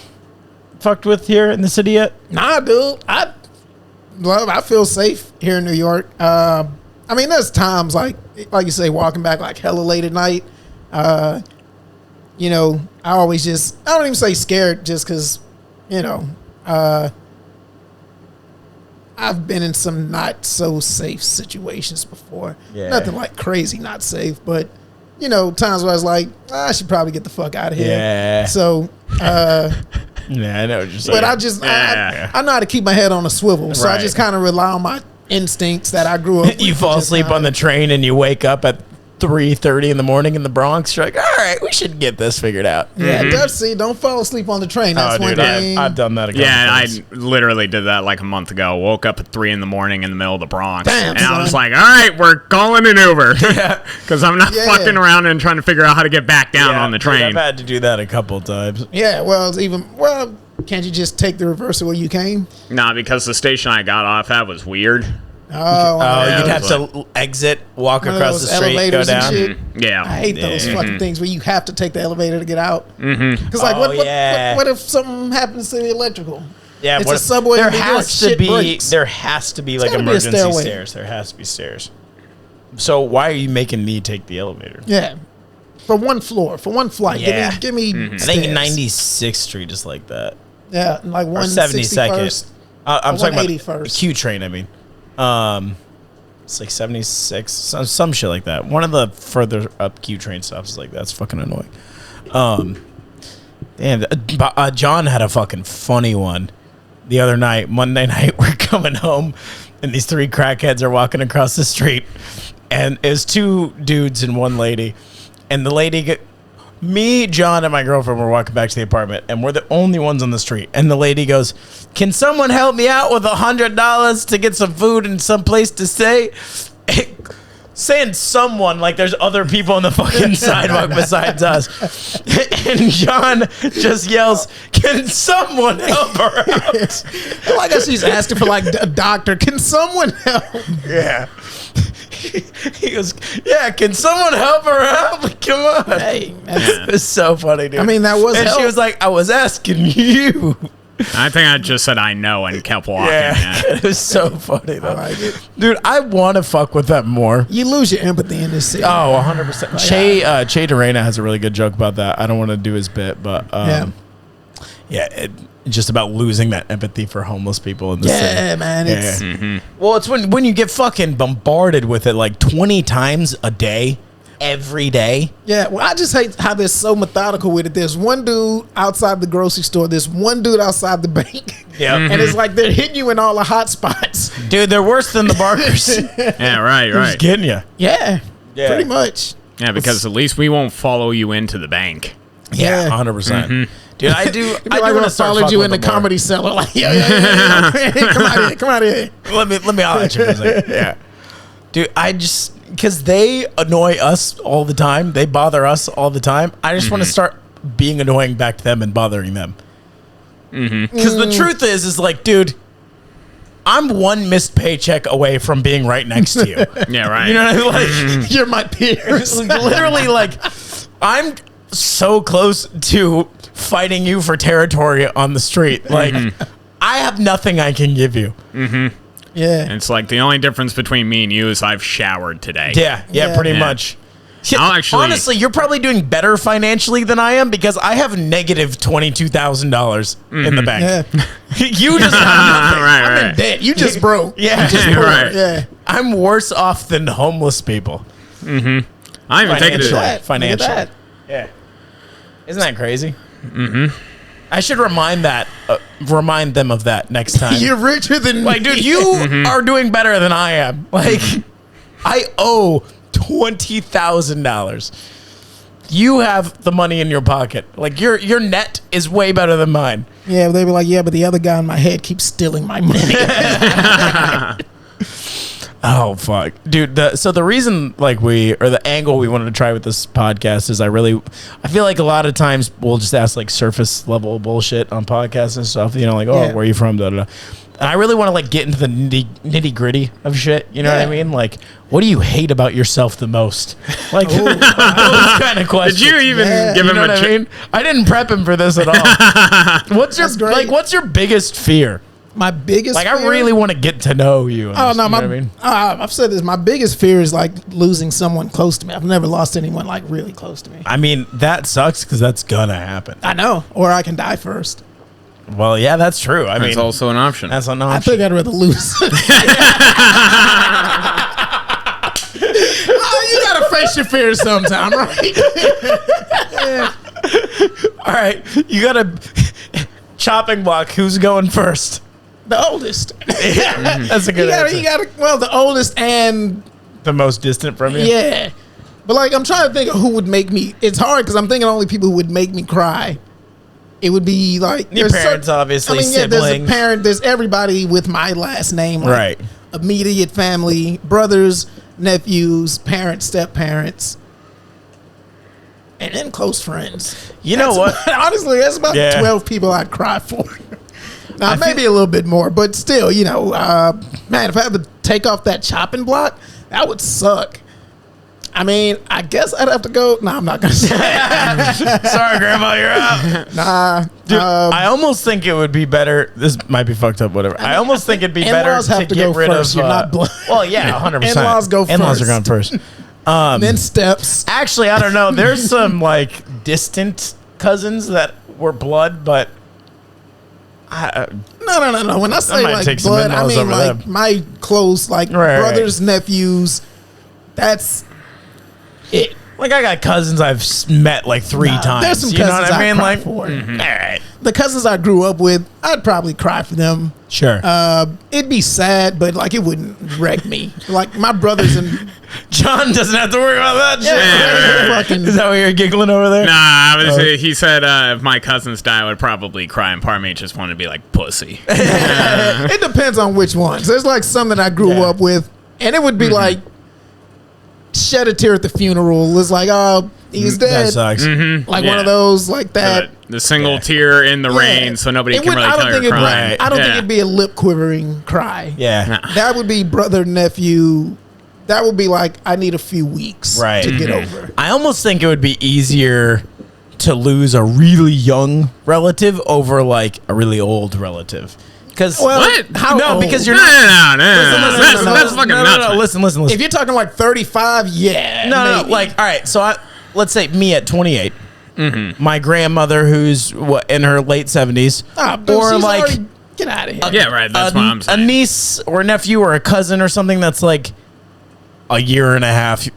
fucked with here in the city yet? Nah, dude. I feel safe here in New York. There's times like you say, walking back like hella late at night. I always I don't even say scared just because, I've been in some not so safe situations before. Yeah. Nothing like crazy not safe, but times where I was like, I should probably get the fuck out of here. Yeah. So, Yeah, I know what you're saying. but I know how to keep my head on a swivel. So I Right. just kind of rely on my instincts that I grew up with. You fall Just asleep kinda- on the train and you wake up at 3:30 in the morning in the Bronx. You're like, all right, we should get this figured out. Yeah, don't fall asleep on the train. That's Oh, one dude, thing. I've done that a couple Yeah, I times. literally did that like a month ago. Woke up at 3 in the morning in the middle of the Bronx. Damn, and I was son. like, all right, we're calling an Uber. Because I'm not Yeah. fucking around and trying to figure out how to get back down on the dude, train. I've had to do that a couple times. Yeah, can't you just take the reverse of where you came? Nah, because the station I got off at was weird. Oh, Oh, Yeah, you'd it have was to exit, walk one of across those the street, go elevators and down. shit. Yeah. I hate those fucking things where you have to take the elevator to get out. Because yeah. what if something happens to the electrical? Yeah, It's what a if- subway There in New York, has to shit be. breaks. There has to be like gotta be a emergency stairway. stairs. There has to be stairs. So why are you making me take the elevator? Yeah, for one floor, for one flight. Yeah. Give me. I think stairs. 96th Street is like that. Yeah, like Or 72nd. 161st. I'm talking about 181st. Q train. I mean, it's like 76, some shit like that. One of the further up Q train stops is like that's fucking annoying. John had a fucking funny one the other night. Monday night, we're coming home, and these 3 crackheads are walking across the street, and it was 2 dudes and 1 lady, and the lady. Me, John, and my girlfriend were walking back to the apartment, and we're the only ones on the street. And the lady goes, "Can someone help me out with $100 to get some food and some place to stay?" Saying someone like there's other people on the fucking sidewalk besides us. And John just yells, "Can someone help her out?" I guess she's asking for like a doctor. Can someone help? Yeah. He goes, "Yeah, can someone help her out?" Like, come on. Hey, It's so funny, dude. I mean, that was And help. she was like, "I was asking you." I think I just said I know and kept walking. Yeah, Yeah. it was so funny though. like it. Dude, I want to fuck with them more. You lose your empathy in this city. Oh, 100%. Che Durena has a really good joke about that. I don't want to do his bit, but just about losing that empathy for homeless people in the city. Yeah, man. It's Well, it's when you get fucking bombarded with it like 20 times a day, every day. Yeah, well, I just hate how they're so methodical with it. There's one dude outside the grocery store. There's one dude outside the bank. Yeah. And it's like they're hitting you in all the hot spots. Dude, they're worse than the Barkers. Yeah, right, Who's right. getting you? Yeah, Yeah. pretty much. Yeah, because at least we won't follow you into the bank. Yeah, Yeah. 100%. Dude, I do Like want when I to start followed fucking you with in the them more. comedy cellar, like, yeah. Come out here. Let me holler at you for a second. Yeah. Dude, I just, because they annoy us all the time. They bother us all the time. I just want to start being annoying back to them and bothering them. Because the truth is like, dude, I'm one missed paycheck away from being right next to you. Yeah, right. You know what I mean? Like, You're my peers. literally, like, I'm so close to fighting you for territory on the street. Like, I have nothing I can give you. Yeah. It's like the only difference between me and you is I've showered today. Yeah, Yeah. pretty Yeah. much. I'll actually- Honestly, you're probably doing better financially than I am because I have negative $22,000 in the bank. Yeah. You just have nothing. right, I'm in right. debt. You just broke. Yeah, Right. Yeah. I'm worse off than homeless people. I even take it. Financially. Look at Financially. that. Yeah. Isn't that crazy? Mm-hmm. I should remind them of that next time. You're richer than Like, dude, you are doing better than I am. Like, I owe $20,000. you have the money in your pocket. Like your net is way better than mine. Yeah, they were like, yeah, but the other guy in my head keeps stealing my money. Oh fuck, dude. So the reason the angle we wanted to try with this podcast is I feel like a lot of times we'll just ask like surface level bullshit on podcasts and stuff. You know, like, oh, Yeah. where are you from? Da, da, da. And I really want to like get into the nitty gritty of shit. You know what I mean? Like, what do you hate about yourself the most? Like those kind of questions. Did you even give You him know a what I mean? I didn't prep him for this at all. What's your That's great. what's your biggest fear? My biggest Like, fear? I really want to get to know you. Oh, no, you know what I mean? I've said this. My biggest fear is like losing someone close to me. I've never lost anyone like really close to me. I mean, that sucks because that's gonna happen. I know. Or I can die first. Well, yeah, that's true. I That's mean, also an option. that's an I option. think I'd rather lose. Oh, you gotta face your fears sometime, right? All right, you got a chopping block. Who's going first? The oldest. That's a good answer. You gotta, well, the oldest and The most distant from you? yeah. But like, I'm trying to think of who would make me. It's hard because I'm thinking only people who would make me cry. It would be like Your there's parents, obviously, there's a siblings. parent. There's everybody with my last name, like Right. immediate family, brothers, nephews, parents, step parents, and then close friends. You know That's what? about- honestly, that's about Yeah. 12 people I'd cry for. Now, I maybe a little bit more, but still, you know, man, if I had to take off that chopping block, that would suck. I mean, I guess I'd have to go. No, I'm not gonna say. Sorry, Grandma, you're out. Nah, Dude, I almost think it would be better. This might be fucked up, whatever. I almost think it'd be better in-laws have to get go rid first. of. You're not blood. Well, yeah, 100%. In-laws go In-laws are first. going first. then steps. Actually, I don't know. There's some like distant cousins that were blood, but No. When I say might like take some blood, I in-laws mean over like them. my close, like Right, brothers, nephews. That's it. like I got cousins I've met like three times. There's some you know cousins what I mean? cry Like, for. all right, The cousins I grew up with, I'd probably cry for them. sure. It'd be sad, but like it wouldn't wreck me. Like my brothers and John doesn't have to worry about that shit. Yeah. fucking. Is that why you're giggling over there? Nah, he said if my cousins die, I would probably cry, and part of me just want to be like pussy. It depends on which ones. There's like some that I grew Yeah. up with, and it would be like shed a tear at the funeral. It's like, oh, he's dead. That sucks. Like one Yeah. of those, like that. The single tear in the Yeah. rain, so nobody It can would- really I don't tell you're think it'd- crying. Right. I don't think Yeah. it'd be a lip quivering cry. Yeah. That would be brother, nephew. That would be like, I need a few weeks Right. to get over. I almost think it would be easier to lose a really young relative over like a really old relative. Because Well, What? How no, old? because you're No, not. no, no, no, Listen, no, listen, that's listen, that's listen. fucking No, nuts. no, man. listen. If you're talking like 35, yeah. No, maybe. like, all right. So let's say me at 28, my grandmother who's in her late 70s, Ah, but or she's like already- get out of here. Yeah, right. That's what I'm a saying. niece or a nephew or a cousin or something that's like a year and a half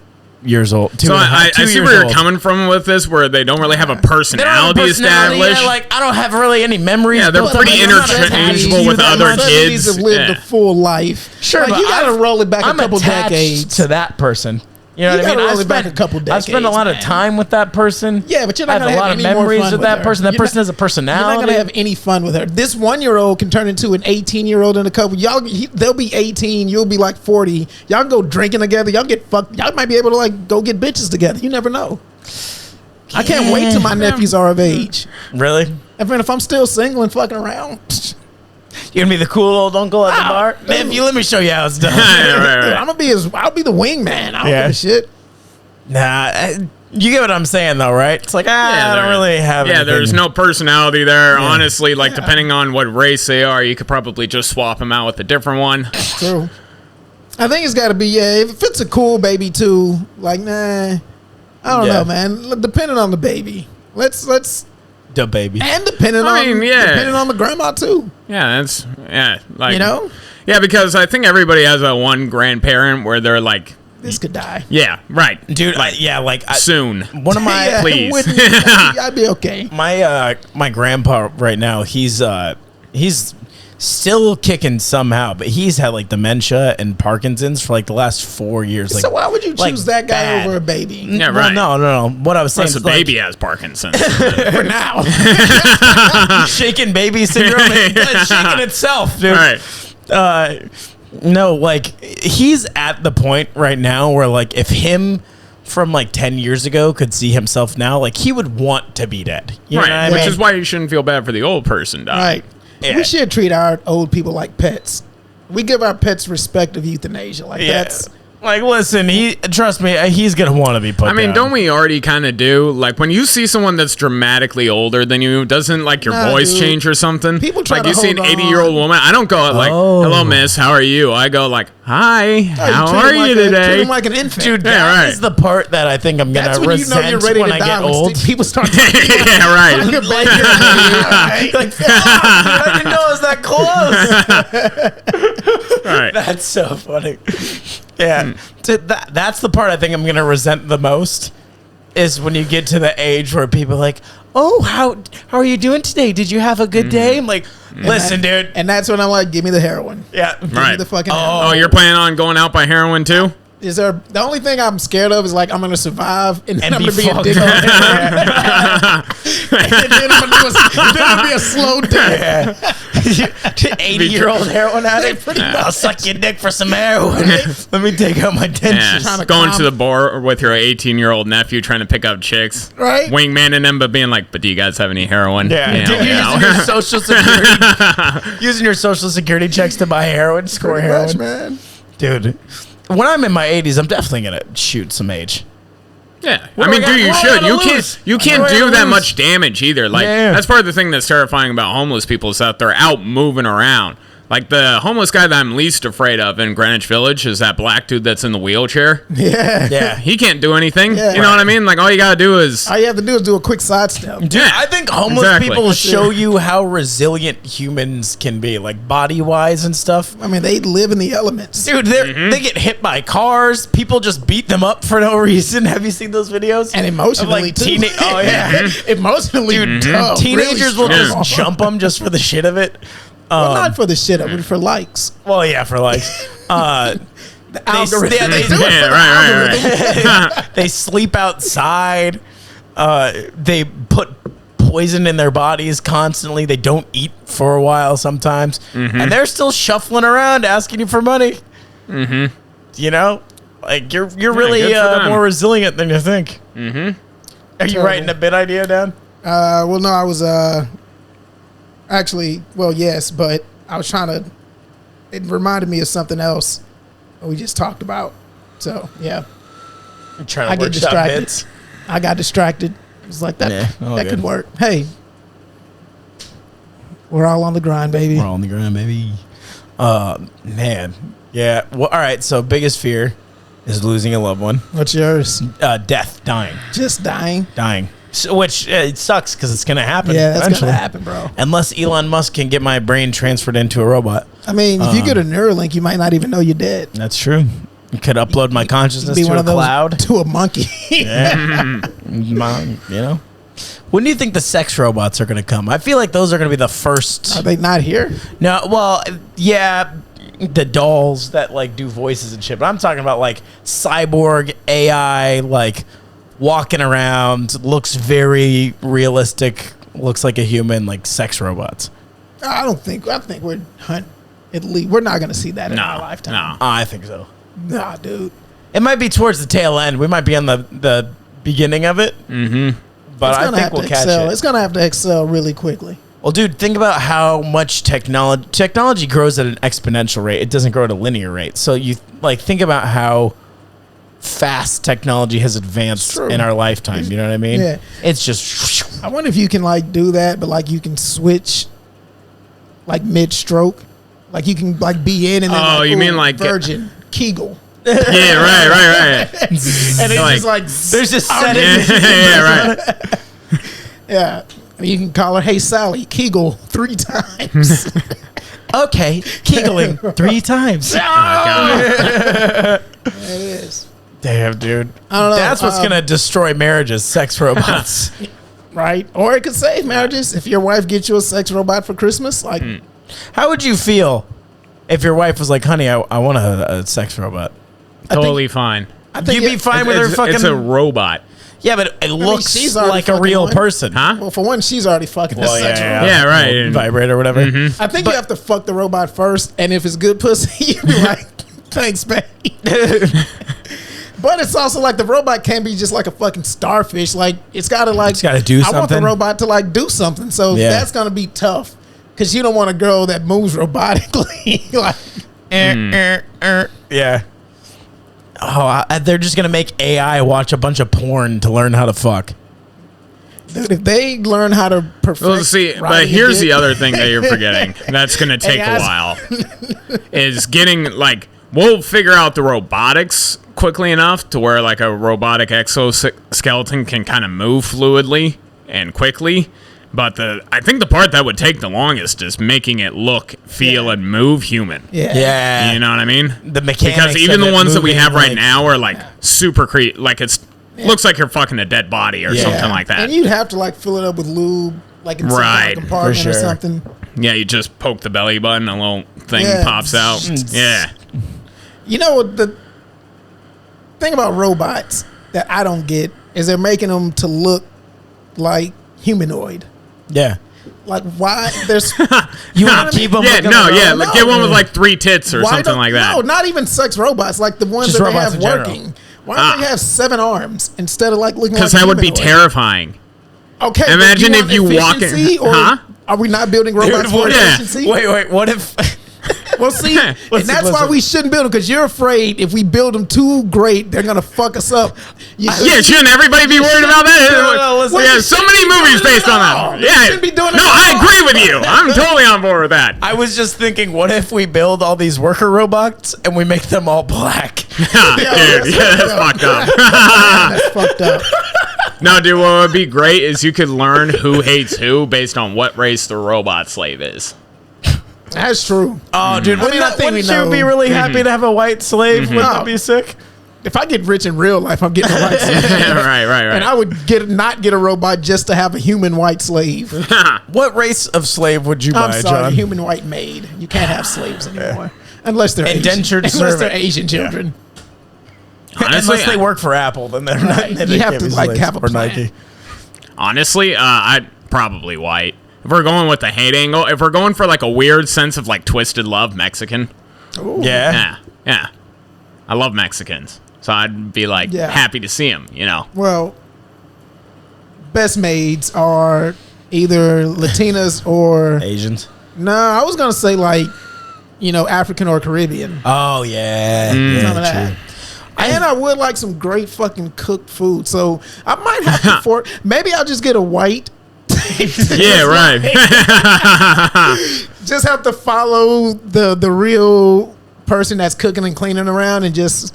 years old. So I see where you're coming from with this, where they don't really have a They don't have a personality personality, established. yeah, like I don't have really any memories. Yeah, they're built pretty up. I'm not interchangeable attached with to other them. kids. Have lived Yeah. a full life. Sure, like, but you gotta roll it back I'm a couple attached decades. to that person. You know You what I mean? gotta roll it back a couple I've spent a decades, lot of man. time with that person. Yeah, but you're not I have gonna a have lot of any more memories fun with with that her. person. That You're person not- has a personality. You're not gonna have any fun with her. This 1-year-old can turn into an 18-year-old in a couple. They'll be 18. You'll be like 40. Y'all go drinking together. Y'all get fucked. Y'all might be able to like go get bitches together. You never know. I can't wait till my nephews are of age. Really? And if I'm still single and fucking around, You're gonna be the cool old uncle at the Wow. bar. Man, if you let me show you how it's done. Yeah, right, dude, right. I'm gonna be I'll be the wingman. I don't Yeah. give a shit. Nah, you get what I'm saying though, right? It's like I don't really have. Yeah, there's anything. no personality there. Honestly, like depending on what race they are, you could probably just swap them out with a different one. True. I think it's got to be if it's a cool baby too. Like I don't Yeah. know, man. Depending on the baby. Let's the baby. and depending on the grandma too. Yeah, like You know, Yeah, because I think everybody has that one grandparent where they're like, this could die. yeah, right, Dude, like like soon. one of my Yeah, please. I'd be okay. my grandpa right now, he's still kicking somehow, but he's had like dementia and Parkinson's for like the last 4 years. Like, So why would you choose like, that guy bad. over a baby? Yeah, Well, right. no. What I was saying Unless is the baby has Parkinson's. For now. shaking baby syndrome, it's shaking itself, dude. Right. No, like he's at the point right now where like if him from like 10 years ago could see himself now, like he would want to be dead. You know what I Right. Which mean? is why you shouldn't feel bad for the old person dying. Right. Yeah. We should treat our old people like pets. We give our pets respect of euthanasia. Like that's Like, listen, trust me, he's gonna want to be put. I mean, down. don't we already kind of do? Like, when you see someone that's dramatically older than you, doesn't like your Nah, voice dude. change or something? People try like, to you see an hold 80-year-old on. woman. I don't go like, Oh. "Hello, miss. How are you?" I go like, "Hi. How treat are him you like Treat today?" him like an infant. Dude, Yeah, that right. is the part that I think I'm gonna That's when you resent know you're ready when to I die. get when old. people start talking Yeah, right. like a baby. Right? Like, fuck, dude, I didn't know it was that close. Right. That's so funny. Yeah, that's the part I think I'm gonna resent the most. Is when you get to the age where people are like, "Oh, how are you doing today? Did you have a good day?" I'm like, "Listen, dude." And that's when I'm like, give me the heroin. Yeah, Give me Right. the fucking Oh, heroin. you're planning on going out by heroin too? Is there the only thing I'm scared of is like I'm gonna survive and then And I'm be gonna be a fucked dick up. on heroin. And then I'm gonna then it'll be a slow death. 80-year-old heroin addict. I'll suck your dick for some heroin. Let me take out my Yeah. dentures. trying to Going calm- to the bar with your 18-year-old nephew trying to pick up chicks. Right. Wingman them, but being like, "But do you guys have any heroin?" Yeah, You know, using your social security, using your social security checks to buy heroin, score Pretty heroin, much, man. dude. When I'm in my 80s, I'm definitely gonna shoot some age. Yeah, What I mean, do I dude, you got- should. what do I You gotta lose? can't. You What do can't I do gotta that lose? much damage either. Like Yeah. that's part of the thing that's terrifying about homeless people is that they're out moving around. Like the homeless guy that I'm least afraid of in Greenwich Village is that black dude that's in the wheelchair. Yeah. Yeah, He can't do anything. Yeah. You know what I mean? Like all you gotta do is. All you have to do is do a quick sidestep. dude. Yeah, I think homeless exactly. people That's show it. you how resilient humans can be, like body wise and stuff. I mean, they live in the elements. Dude, they get hit by cars. People just beat them up for no reason. Have you seen those videos? And emotionally, Of, like, too. oh yeah, Emotionally, tough, teenagers really will strong. just jump them just for the shit of it. Well, not for the shit of it, for likes. Well, yeah, for like, The they, algorithm. yeah, they, do it Yeah, for the right. algorithm. they sleep outside. They put poison in their bodies constantly. They don't eat for a while sometimes, and they're still shuffling around asking you for money. Mm-hmm. You know, like you're really good for them. more resilient than you think. Mm-hmm. Are you Terrible. writing a bit idea down? Well, no, I was actually, well, yes, but I was trying to. It reminded me of something else that we just talked about. So yeah, I'm trying to I get workshop distracted. bits. I got distracted. It was like that. Yeah, all that good. could work. Hey, we're all on the grind, baby. We're all on the ground, baby. Man, yeah. Well, all right. So, biggest fear is losing a loved one. What's yours? Death, dying. Just dying. So, which it sucks because it's gonna happen. Yeah, that's eventually. gonna happen, bro. Unless Elon Musk can get my brain transferred into a robot. I mean, if you get a Neuralink, you might not even know you're dead. That's true. You could upload my consciousness Be to one a of those cloud. to a monkey. Yeah. You know. When do you think the sex robots are gonna come? I feel like those are gonna be the first. Are they not here? No, well, yeah, the dolls that like do voices and shit. But I'm talking about like cyborg AI, like walking around, looks very realistic, looks like a human, like sex robots. I think we're at least we're not gonna see that in our No, lifetime. no. I think so. Nah, dude. It might be towards the tail end. We might be on the beginning of it. Mm-hmm. But It's I gonna think have we'll to catch excel. it. It's gonna have to excel really quickly. Well, dude, think about how much technology grows at an exponential rate. It doesn't grow at a linear rate. So you like think about how fast technology has advanced True. in our lifetime. You know what I mean? Yeah. It's just I wonder if you can like do that, but like you can switch like mid-stroke, like you can like be in and then Oh, like, you ooh, mean like- virgin Kegel, Yeah, right. and it's just like there's just oh, settings. Yeah, right. yeah. You can call her, "Hey Sally, Kegel 3 times." Okay, kegling 3 times. Oh, God. It is Damn, dude. I don't know, That's what's gonna destroy marriages. Sex robots. right, or it could save marriages if your wife gets you a sex robot for Christmas. Like How would you feel if your wife was like, "Honey, I want a sex robot"? Totally fine. I think You'd be fine with her fucking. It's a robot. Yeah, but it looks she's already like a fucking real one. person. Huh? Well, for one, she's already fucking the sex robot. Yeah, right. Little vibrator or whatever. I think you have to fuck the robot first, and if it's good pussy, you be like, thanks, babe. But it's also like the robot can't be just like a fucking starfish. Like it's gotta like It's gotta do I want the something. robot to like do something. So Yeah. that's gonna be tough because you don't want a girl that moves robotically. Like Yeah. Oh, they're just gonna make AI watch a bunch of porn to learn how to fuck. dude, if they learn how to perfect. Well, see, but riding a here's the dick- other thing that you're forgetting. That's going to take a AI's while. Is getting, like, we'll figure out the robotics quickly enough to where, like, a robotic exoskeleton can kind of move fluidly and quickly. But I think the part that would take the longest is making it look, feel, and move human. Yeah. You know what I mean? The mechanics Because even of the it ones that we moving, have right like- now are, like, super like, looks like you're fucking a dead body or Yeah. something like that. And you'd have to like fill it up with lube, like in some Right. kind of compartment For or sure. something. Yeah, you just poke the belly button, a little thing Yeah. pops out. Yeah. You know what the thing about robots that I don't get is they're making them to look like humanoid. Yeah. Like why there's You want to keep them? Yeah, looking no, like- yeah. no. Get one with like 3 tits or why something don't- like that. No, not even sex robots, like the ones Just that they robots have in general. working. Why don't they have 7 arms instead of like looking like Because that would be humanoid? terrifying. Okay, but Imagine you if want you walk in- efficiency, or Huh? are we not building robots Dude, for what Yeah. efficiency? Wait. What if? Well, see, and that's why we shouldn't build them because you're afraid if we build them too great, they're gonna fuck us up. You Yeah, shouldn't everybody be worried about that? No, listen. We have so many movies based on that. They Yeah. shouldn't be doing it No, at I all. agree with you. I'm totally on board with that. I was just thinking, what if we build all these worker robots and we make them all black? Dude, yeah, that's fucked up. That's fucked up. No, dude, what would be great is you could learn who hates who based on what race the robot slave is. That's true. Oh, dude, I mean, I think we wouldn't you know. be really happy to have a white slave? Wouldn't No. that be sick? If I get rich in real life, I'm getting a white slave. right. And I would not get a robot just to have a human white slave. What race of slave would you buy, I'm sorry, John? human white maid. You can't have slaves anymore. Unless they're Indentured Asian. Unless they're servant. Asian children. Honestly, Unless they work for Apple, then they're not. Right. They You have can't to, be like, slaves, have a or plan. Nike. Honestly, I'd probably white. If we're going with the hate angle, if we're going for like a weird sense of like twisted love, Mexican. Ooh. Yeah. Yeah. I love Mexicans. So I'd be like Yeah. happy to see them, you know. Well, best maids are either Latinas or Asians. no. I was gonna say like, African or Caribbean. Oh yeah. Some of that. And I would like some great fucking cooked food. So I might have to maybe I'll just get a white. Yeah, right. Just have to follow the real person that's cooking and cleaning around and just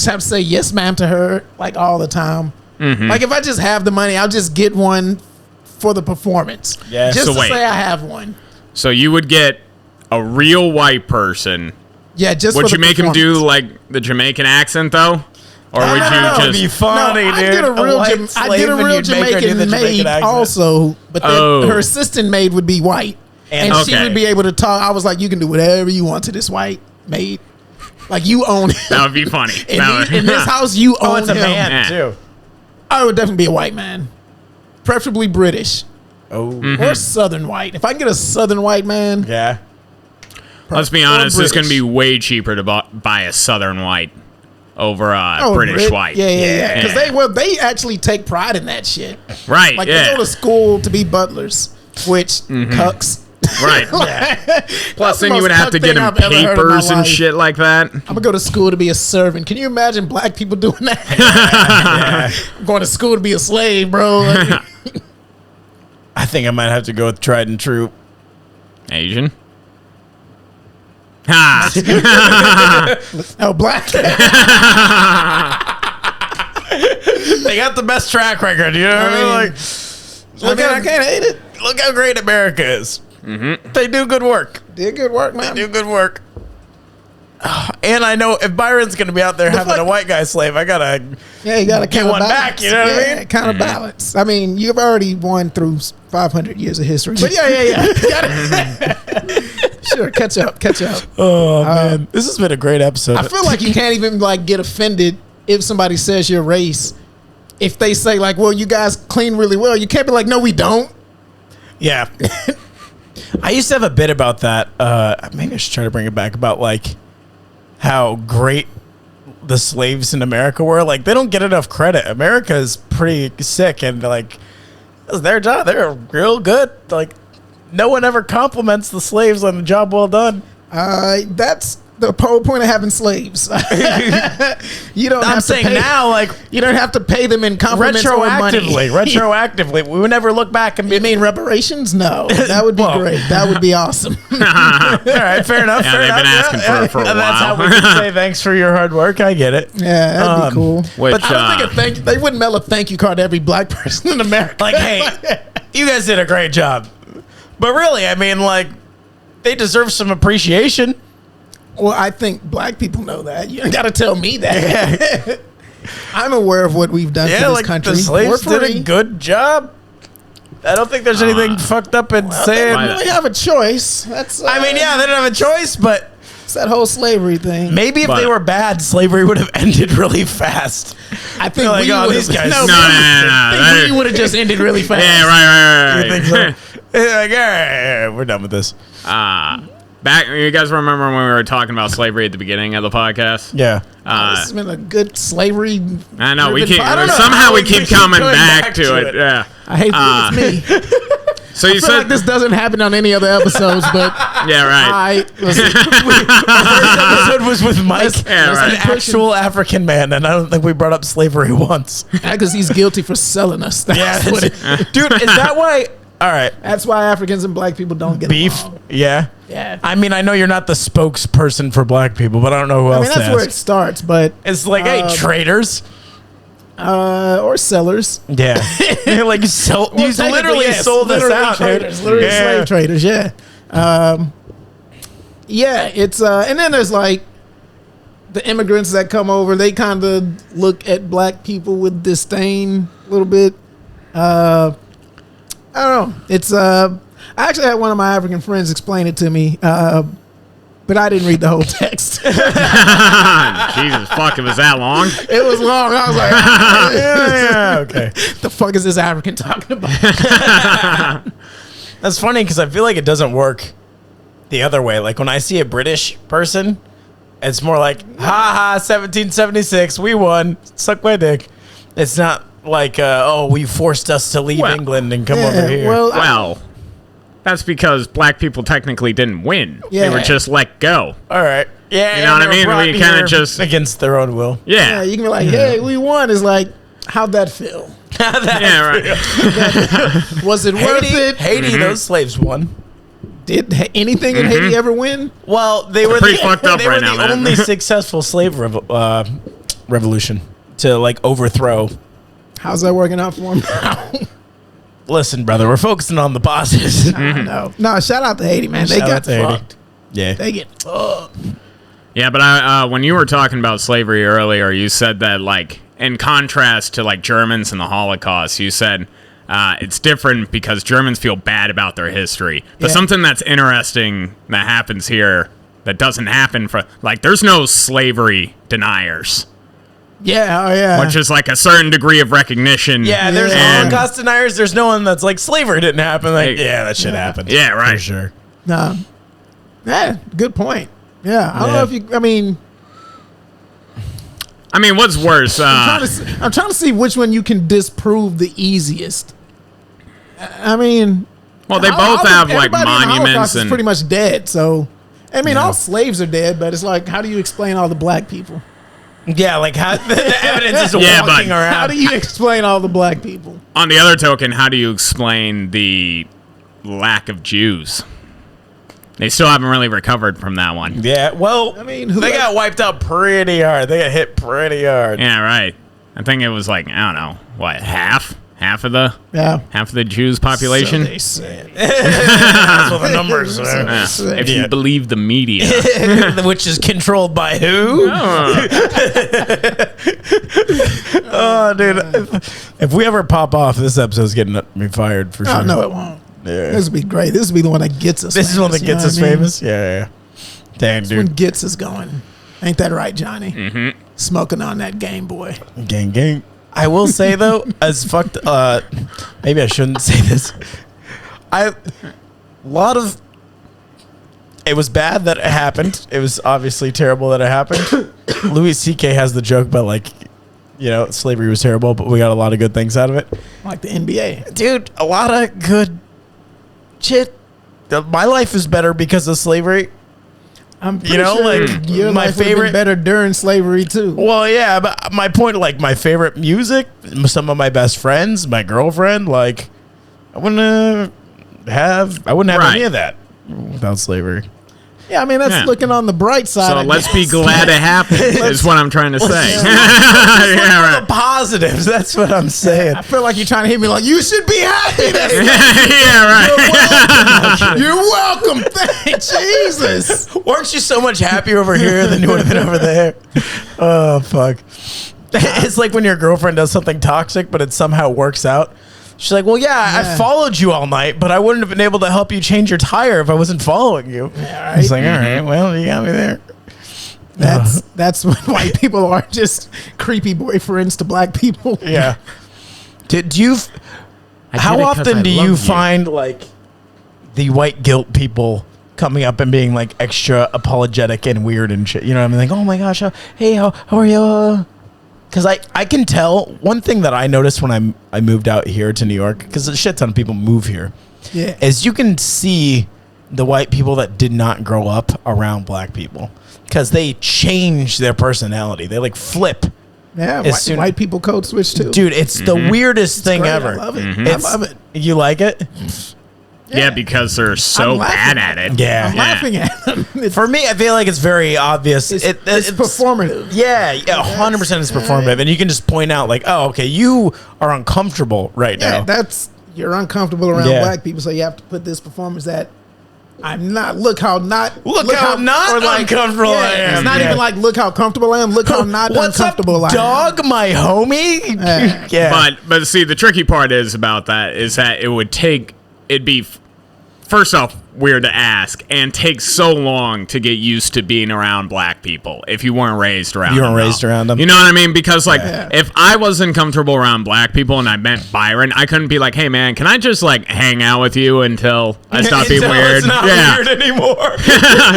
have to say yes ma'am to her like all the time. Like if I just have the money, I'll just get one for the performance. Yeah. Just So to wait. say I have one. So you would get a real white person. Yeah, just Would for you the make him do performance. like the Jamaican accent though? Or would you That'd be just funny, No, dude. I did a real, white I slave did a and real you'd make her do the Jamaican maid accent. also, but then Oh. her assistant maid would be white, and she Okay. would be able to talk. I was like, you can do whatever you want to this white maid, like you own him. that would be funny. In this house, you Oh, own it's a him. man Yeah. too. I would definitely be a white man, preferably British Oh or Southern white. If I can get a Southern white man, yeah. Let's be or honest, it's going to British. be way cheaper to buy a Southern white over a Oh, British Brit- white. Yeah. Because Yeah. they actually take pride in that shit. Right, Like they yeah. go to school to be butlers, which cucks. Right. That's Plus, the then you would most have to cuck get thing him I've ever heard in my papers and life. shit like that. I'm gonna go to school to be a servant. Can you imagine black people doing that? I'm going to school to be a slave, bro. Like, I think I might have to go with tried and true. Asian. Ha! oh, black. They got the best track record. You know what I mean? Like, look I how can't hate it. look how great America is. They do good work. Did good work, man. Do good work. And I know if Byron's going to be out there having a white guy slave, I got to Yeah, you got to get one back, you know what I mean? Counterbalance. I mean, you've already won through 500 years of history. But yeah. Sure, catch up. Oh, man. This has been a great episode. I feel like you can't even like get offended if somebody says your race. If they say like, well, you guys clean really well, you can't be like, no, we don't. Yeah. I used to have a bit about that. Maybe I should try to bring it back about like how great the slaves in America were. Like, they don't get enough credit. America is pretty sick, and like, it was their job. They're real good. Like, no one ever compliments the slaves on the job well done. That's the whole point of having slaves. You don't. I'm saying now, like, you don't have to pay them in compliments or money. Retroactively, we would never look back and be. You mean reparations? No, that would be great. That would be awesome. All right, fair enough. Yeah, fair they've enough. been asking for it for a while. That's how we can say thanks for your hard work. I get it. Yeah, that'd be cool. Which, But I don't think they wouldn't mail a thank you card to every black person in America. Like, hey, you guys did a great job. But really, I mean, like, they deserve some appreciation. Well, I think black people know that. You got to tell me that. I'm aware of what we've done for this country. The slaves did a good job. I don't think there's anything fucked up in They saying. don't really have a choice. That's. I mean, yeah, they don't have a choice, but it's that whole slavery thing. maybe if But- they were bad, slavery would have ended really fast. I think Like, we oh, would these guys- No, No, I think we would have just ended really fast. Yeah, right. You think so? Like, all right, we're done with this. Back, you guys remember when we were talking about slavery at the beginning of the podcast? Yeah. This has been a good slavery. I know we driven keep pod- I don't know somehow how we keep keep coming going back back to to it. it. Yeah. I hate that it's me. So you I feel said like this doesn't happen on any other episodes, but yeah, right. listen, First episode was with Mike, Yeah, right. an actual African man, and I don't think we brought up slavery once. because he's guilty for selling us. That's what it, Dude, is that why? All right, that's why Africans and black people don't get beef. along. Yeah. Yeah. I mean, I know you're not the spokesperson for black people, but I don't know who I else mean, to that's where it ask. starts, but It's like, hey, traitors. or sellers. Yeah, like you Technically, literally yes, sold us literally out, traders, dude. literally Yeah. slave traders. Yeah, yeah. It's and then there's like the immigrants that come over. They kind of look at black people with disdain a little bit. I don't know. It's I actually had one of my African friends explain it to me, but I didn't read the whole text. Jesus fuck, it was that long. It was long. I was like, Yeah, okay. the fuck is this African talking about? That's funny because I feel like it doesn't work the other way. Like when I see a British person, it's more like, ha ha, 1776, we won, suck my dick. It's not like, oh, we forced us to leave Well, England and come over here. Well, that's because black people technically didn't win. They Yeah. were just let go. All right. Yeah, You know what I and they mean? were brought We kinda here just- against their own will. Yeah, Yeah. you can be like, hey, we won. It's like, how'd that feel? Yeah, right. Was it worth it? Haiti, those slaves won. Did anything in Haiti ever win? Well, they were pretty fucked up they were right now, the man. only successful slave revolution to like overthrow. How's that working out for them now? Listen, brother, we're focusing on the bosses. No, shout out to Haiti, man. They Shout got out to Haiti. fucked. Yeah. They get fucked. Yeah, but when you were talking about slavery earlier, you said that, like, in contrast to, like, Germans and the Holocaust, you said it's different because Germans feel bad about their history. But Yeah. something that's interesting that happens here that doesn't happen for, like, there's no slavery deniers, Yeah, oh yeah. which is, like, a certain degree of recognition. Yeah, there's And- Holocaust deniers. There's no one that's like slavery didn't happen. Like, Hey. yeah, that shit happened. Yeah, right. For sure. No. Yeah, good point. Yeah, I don't Yeah. know if you. I mean, what's worse? I'm trying to see which one you can disprove the easiest. I mean, well, they I both think have, like, everybody in the Holocaust monuments is and... pretty much dead. So, I mean, Yeah. all slaves are dead, but it's like, how do you explain all the black people? Yeah, like how the evidence is Yeah, walking but- around. How do you explain all the black people? On the other token, how do you explain the lack of Jews? They still haven't really recovered from that one. Yeah, well, I mean, they got wiped out pretty hard. They got hit pretty hard. Yeah, right. I think it was like, I don't know, what, half half of the Jews population. So they say. That's what the numbers are. If you believe the media. Which is controlled by who? Oh, dude. If we ever pop off, this episode's getting me fired for sure. Oh, no, it won't. Yeah. This would be great. This would be the one that gets us. This is one that gets us famous? Yeah. Dang, This one dude. gets us going. Ain't that right, Johnny? Mm-hmm. Smoking on that Game Boy. Gang. I will say, though, as fucked... maybe I shouldn't say this. It was bad that it happened. It was obviously terrible that it happened. Louis C.K. has the joke about, like, slavery was terrible, but we got a lot of good things out of it. Like the NBA. Dude, a lot of good shit. My life is better because of slavery. I'm pretty sure like, your my life would've been favorite- better during slavery tw Well, yeah, but my point, like, my favorite music, some of my best friends, my girlfriend, like, I wouldn't have Right. any of that without slavery. Yeah, I mean that's Yeah. looking on the bright side. So I let's be guess. glad it happened, is what I'm trying to say. Yeah, Yeah, the right. positives. That's what I'm saying. I feel like you're trying to hit me like you should be happy. That's Yeah, right. You're welcome. Jesus. Weren't you so much happier over here than you would have been over there? Oh, fuck. It's like when your girlfriend does something toxic, but it somehow works out. She's like, well, yeah, I followed you all night, but I wouldn't have been able to help you change your tire if I wasn't following you. Yeah, He's like, all right, well, you got me there. That's when white people are just creepy boyfriends to black people. Yeah. Do you... How often do you find, like, the white guilt people coming up and being, like, extra apologetic and weird and shit? You know what I mean? Like, oh, my gosh, hey, how are you? Because I can tell, one thing that I noticed when I moved out here to New York, because a shit ton of people move here, Yeah. is you can see the white people that did not grow up around black people. Because they change their personality. They, like, flip. Yeah, white people code switch too. Dude, it's the weirdest thing Great, ever. I love it. It's- I love it. You like it? Yeah, because they're so I'm laughing bad at it. Yeah. I'm laughing at them. It's, For me, I feel like it's very obvious. it's It's performative. Yeah, 100% is performative. And you can just point out, like, oh, okay, you are uncomfortable right Yeah, now. that's you're uncomfortable around Yeah. black people, so you have to put this performance that I'm not. Look how not not uncomfortable I am. It's not Yeah. even like look how comfortable I am. Look how not What's up, uncomfortable I am. dog, my homie? Yeah. But see, the tricky part is about that is that it'd be first off weird to ask and take so long to get used to being around black people if you weren't raised around You them. weren't raised around them? You know what I mean? Because like if I wasn't comfortable around black people and I met Byron, I couldn't be like, hey man, can I just like hang out with you until I stop being Until weird? It's not weird anymore.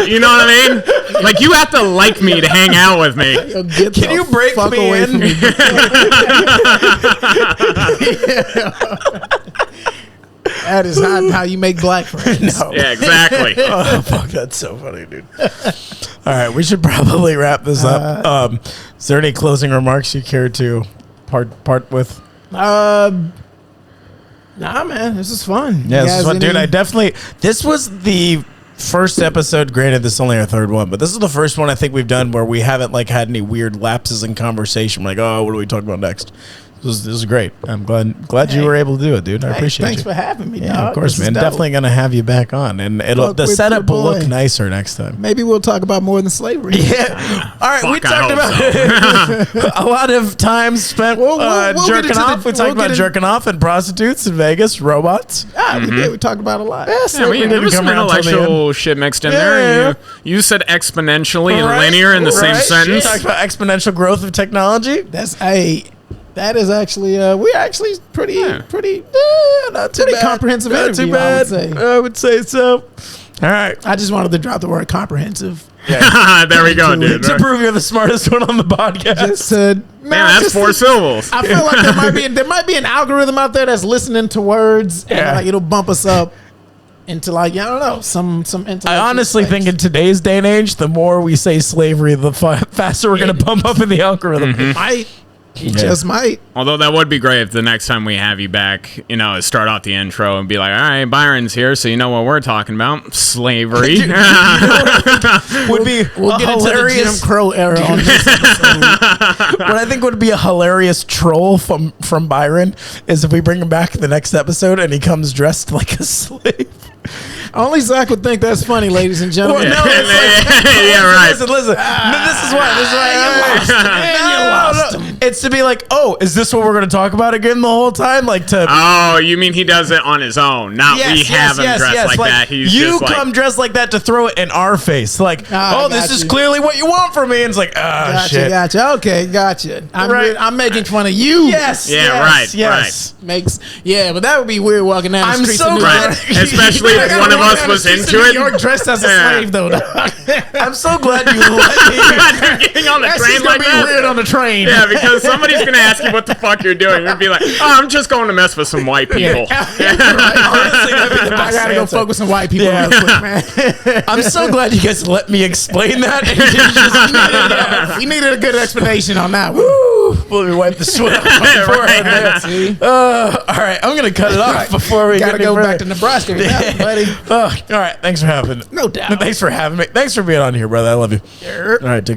You know what I mean? Like you have to like me to hang out with me. Yo, get Can the you break fuck me away in? from me. That is not how you make black friends. No. Yeah, exactly. Oh, fuck, that's so funny, dude. All right, we should probably wrap this up. Is there any closing remarks you care to part with? Nah, man, this is fun. Yeah, You this is guys fun. any- Dude, this was the first episode, granted this is only our third one, but this is the first one I think we've done where we haven't like had any weird lapses in conversation. We're like, oh, what do we talk about next? This is great. I'm glad you were able to do it, dude. I appreciate Thanks you. for having me. Yeah, dog. of course, This is man. dope. Definitely gonna have you back on, and Fuck the with setup your will look boy. nicer next time. Maybe we'll talk about more than slavery. Yeah. All right. We Fuck, I talked about a lot of time spent We'll get jerking into off. We talked about jerking off and prostitutes in Vegas, robots. We did. We talked about a lot. Yeah, there was some intellectual shit mixed in Yeah, there. yeah. You said exponentially and Right, linear in the same right. sentence. We talked about exponential growth of technology. That is actually we're actually pretty Not too pretty bad. comprehensive Not interview, too bad. I would say so. All right. I just wanted to drop the word comprehensive. There we go, dude. To prove you're the smartest one on the podcast. Just to Man, that's 4 syllables. I feel like there might be an algorithm out there that's listening to words and Yeah. like it'll bump us up into like I don't know some intellectual I honestly space. think in today's day and age, the more we say slavery, the faster we're going to bump up in the algorithm. It He just might. Although that would be great if the next time we have you back, start off the intro and be like, all right, Byron's here, so you know what we're talking about. Slavery. Would be We'll get into the Jim Crow era on this episode. What I think would be a hilarious troll from Byron is if we bring him back the next episode and he comes dressed like a slave. Only Zach would think that's funny, ladies and gentlemen. Well, no, it's like, Yeah, right. Listen. No, this is why. You lost him. It's to be like, oh, is this what we're going to talk about again the whole time? Like to. Oh, you mean he does it on his own? Not we have him dressed like that. He's you just come dressed like that to throw it in our face. Like, Oh, this got is you. clearly what you want from me. And it's like, shit. Gotcha. Okay, gotcha. Right. I'm making fun of you. Yes. Yeah, right, Yes. But that would be weird walking down the I'm streets so of New glad. York. Especially if one of us was into New it. York dressed as a Yeah. slave, though. I'm so glad you let me. Getting on the That's train just gonna like be that. weird on the train. Yeah, because somebody's gonna ask you what the fuck you're doing. You'd be like, oh, I'm just going to mess with some white people. Honestly, that'd be the I best gotta go answer. fuck with some white people Yeah. real quick, man. I'm so glad you guys let me explain that. And you just We needed a good explanation on that one. Woo! Let me wipe the sweat off my forehead there. See? All right, I'm gonna cut it off before we Gotta get go any back to further. Nebraska with that, buddy. All right, thanks for having. No doubt. Thanks for having me. Thanks for being on here, brother. I love you. All right, take it.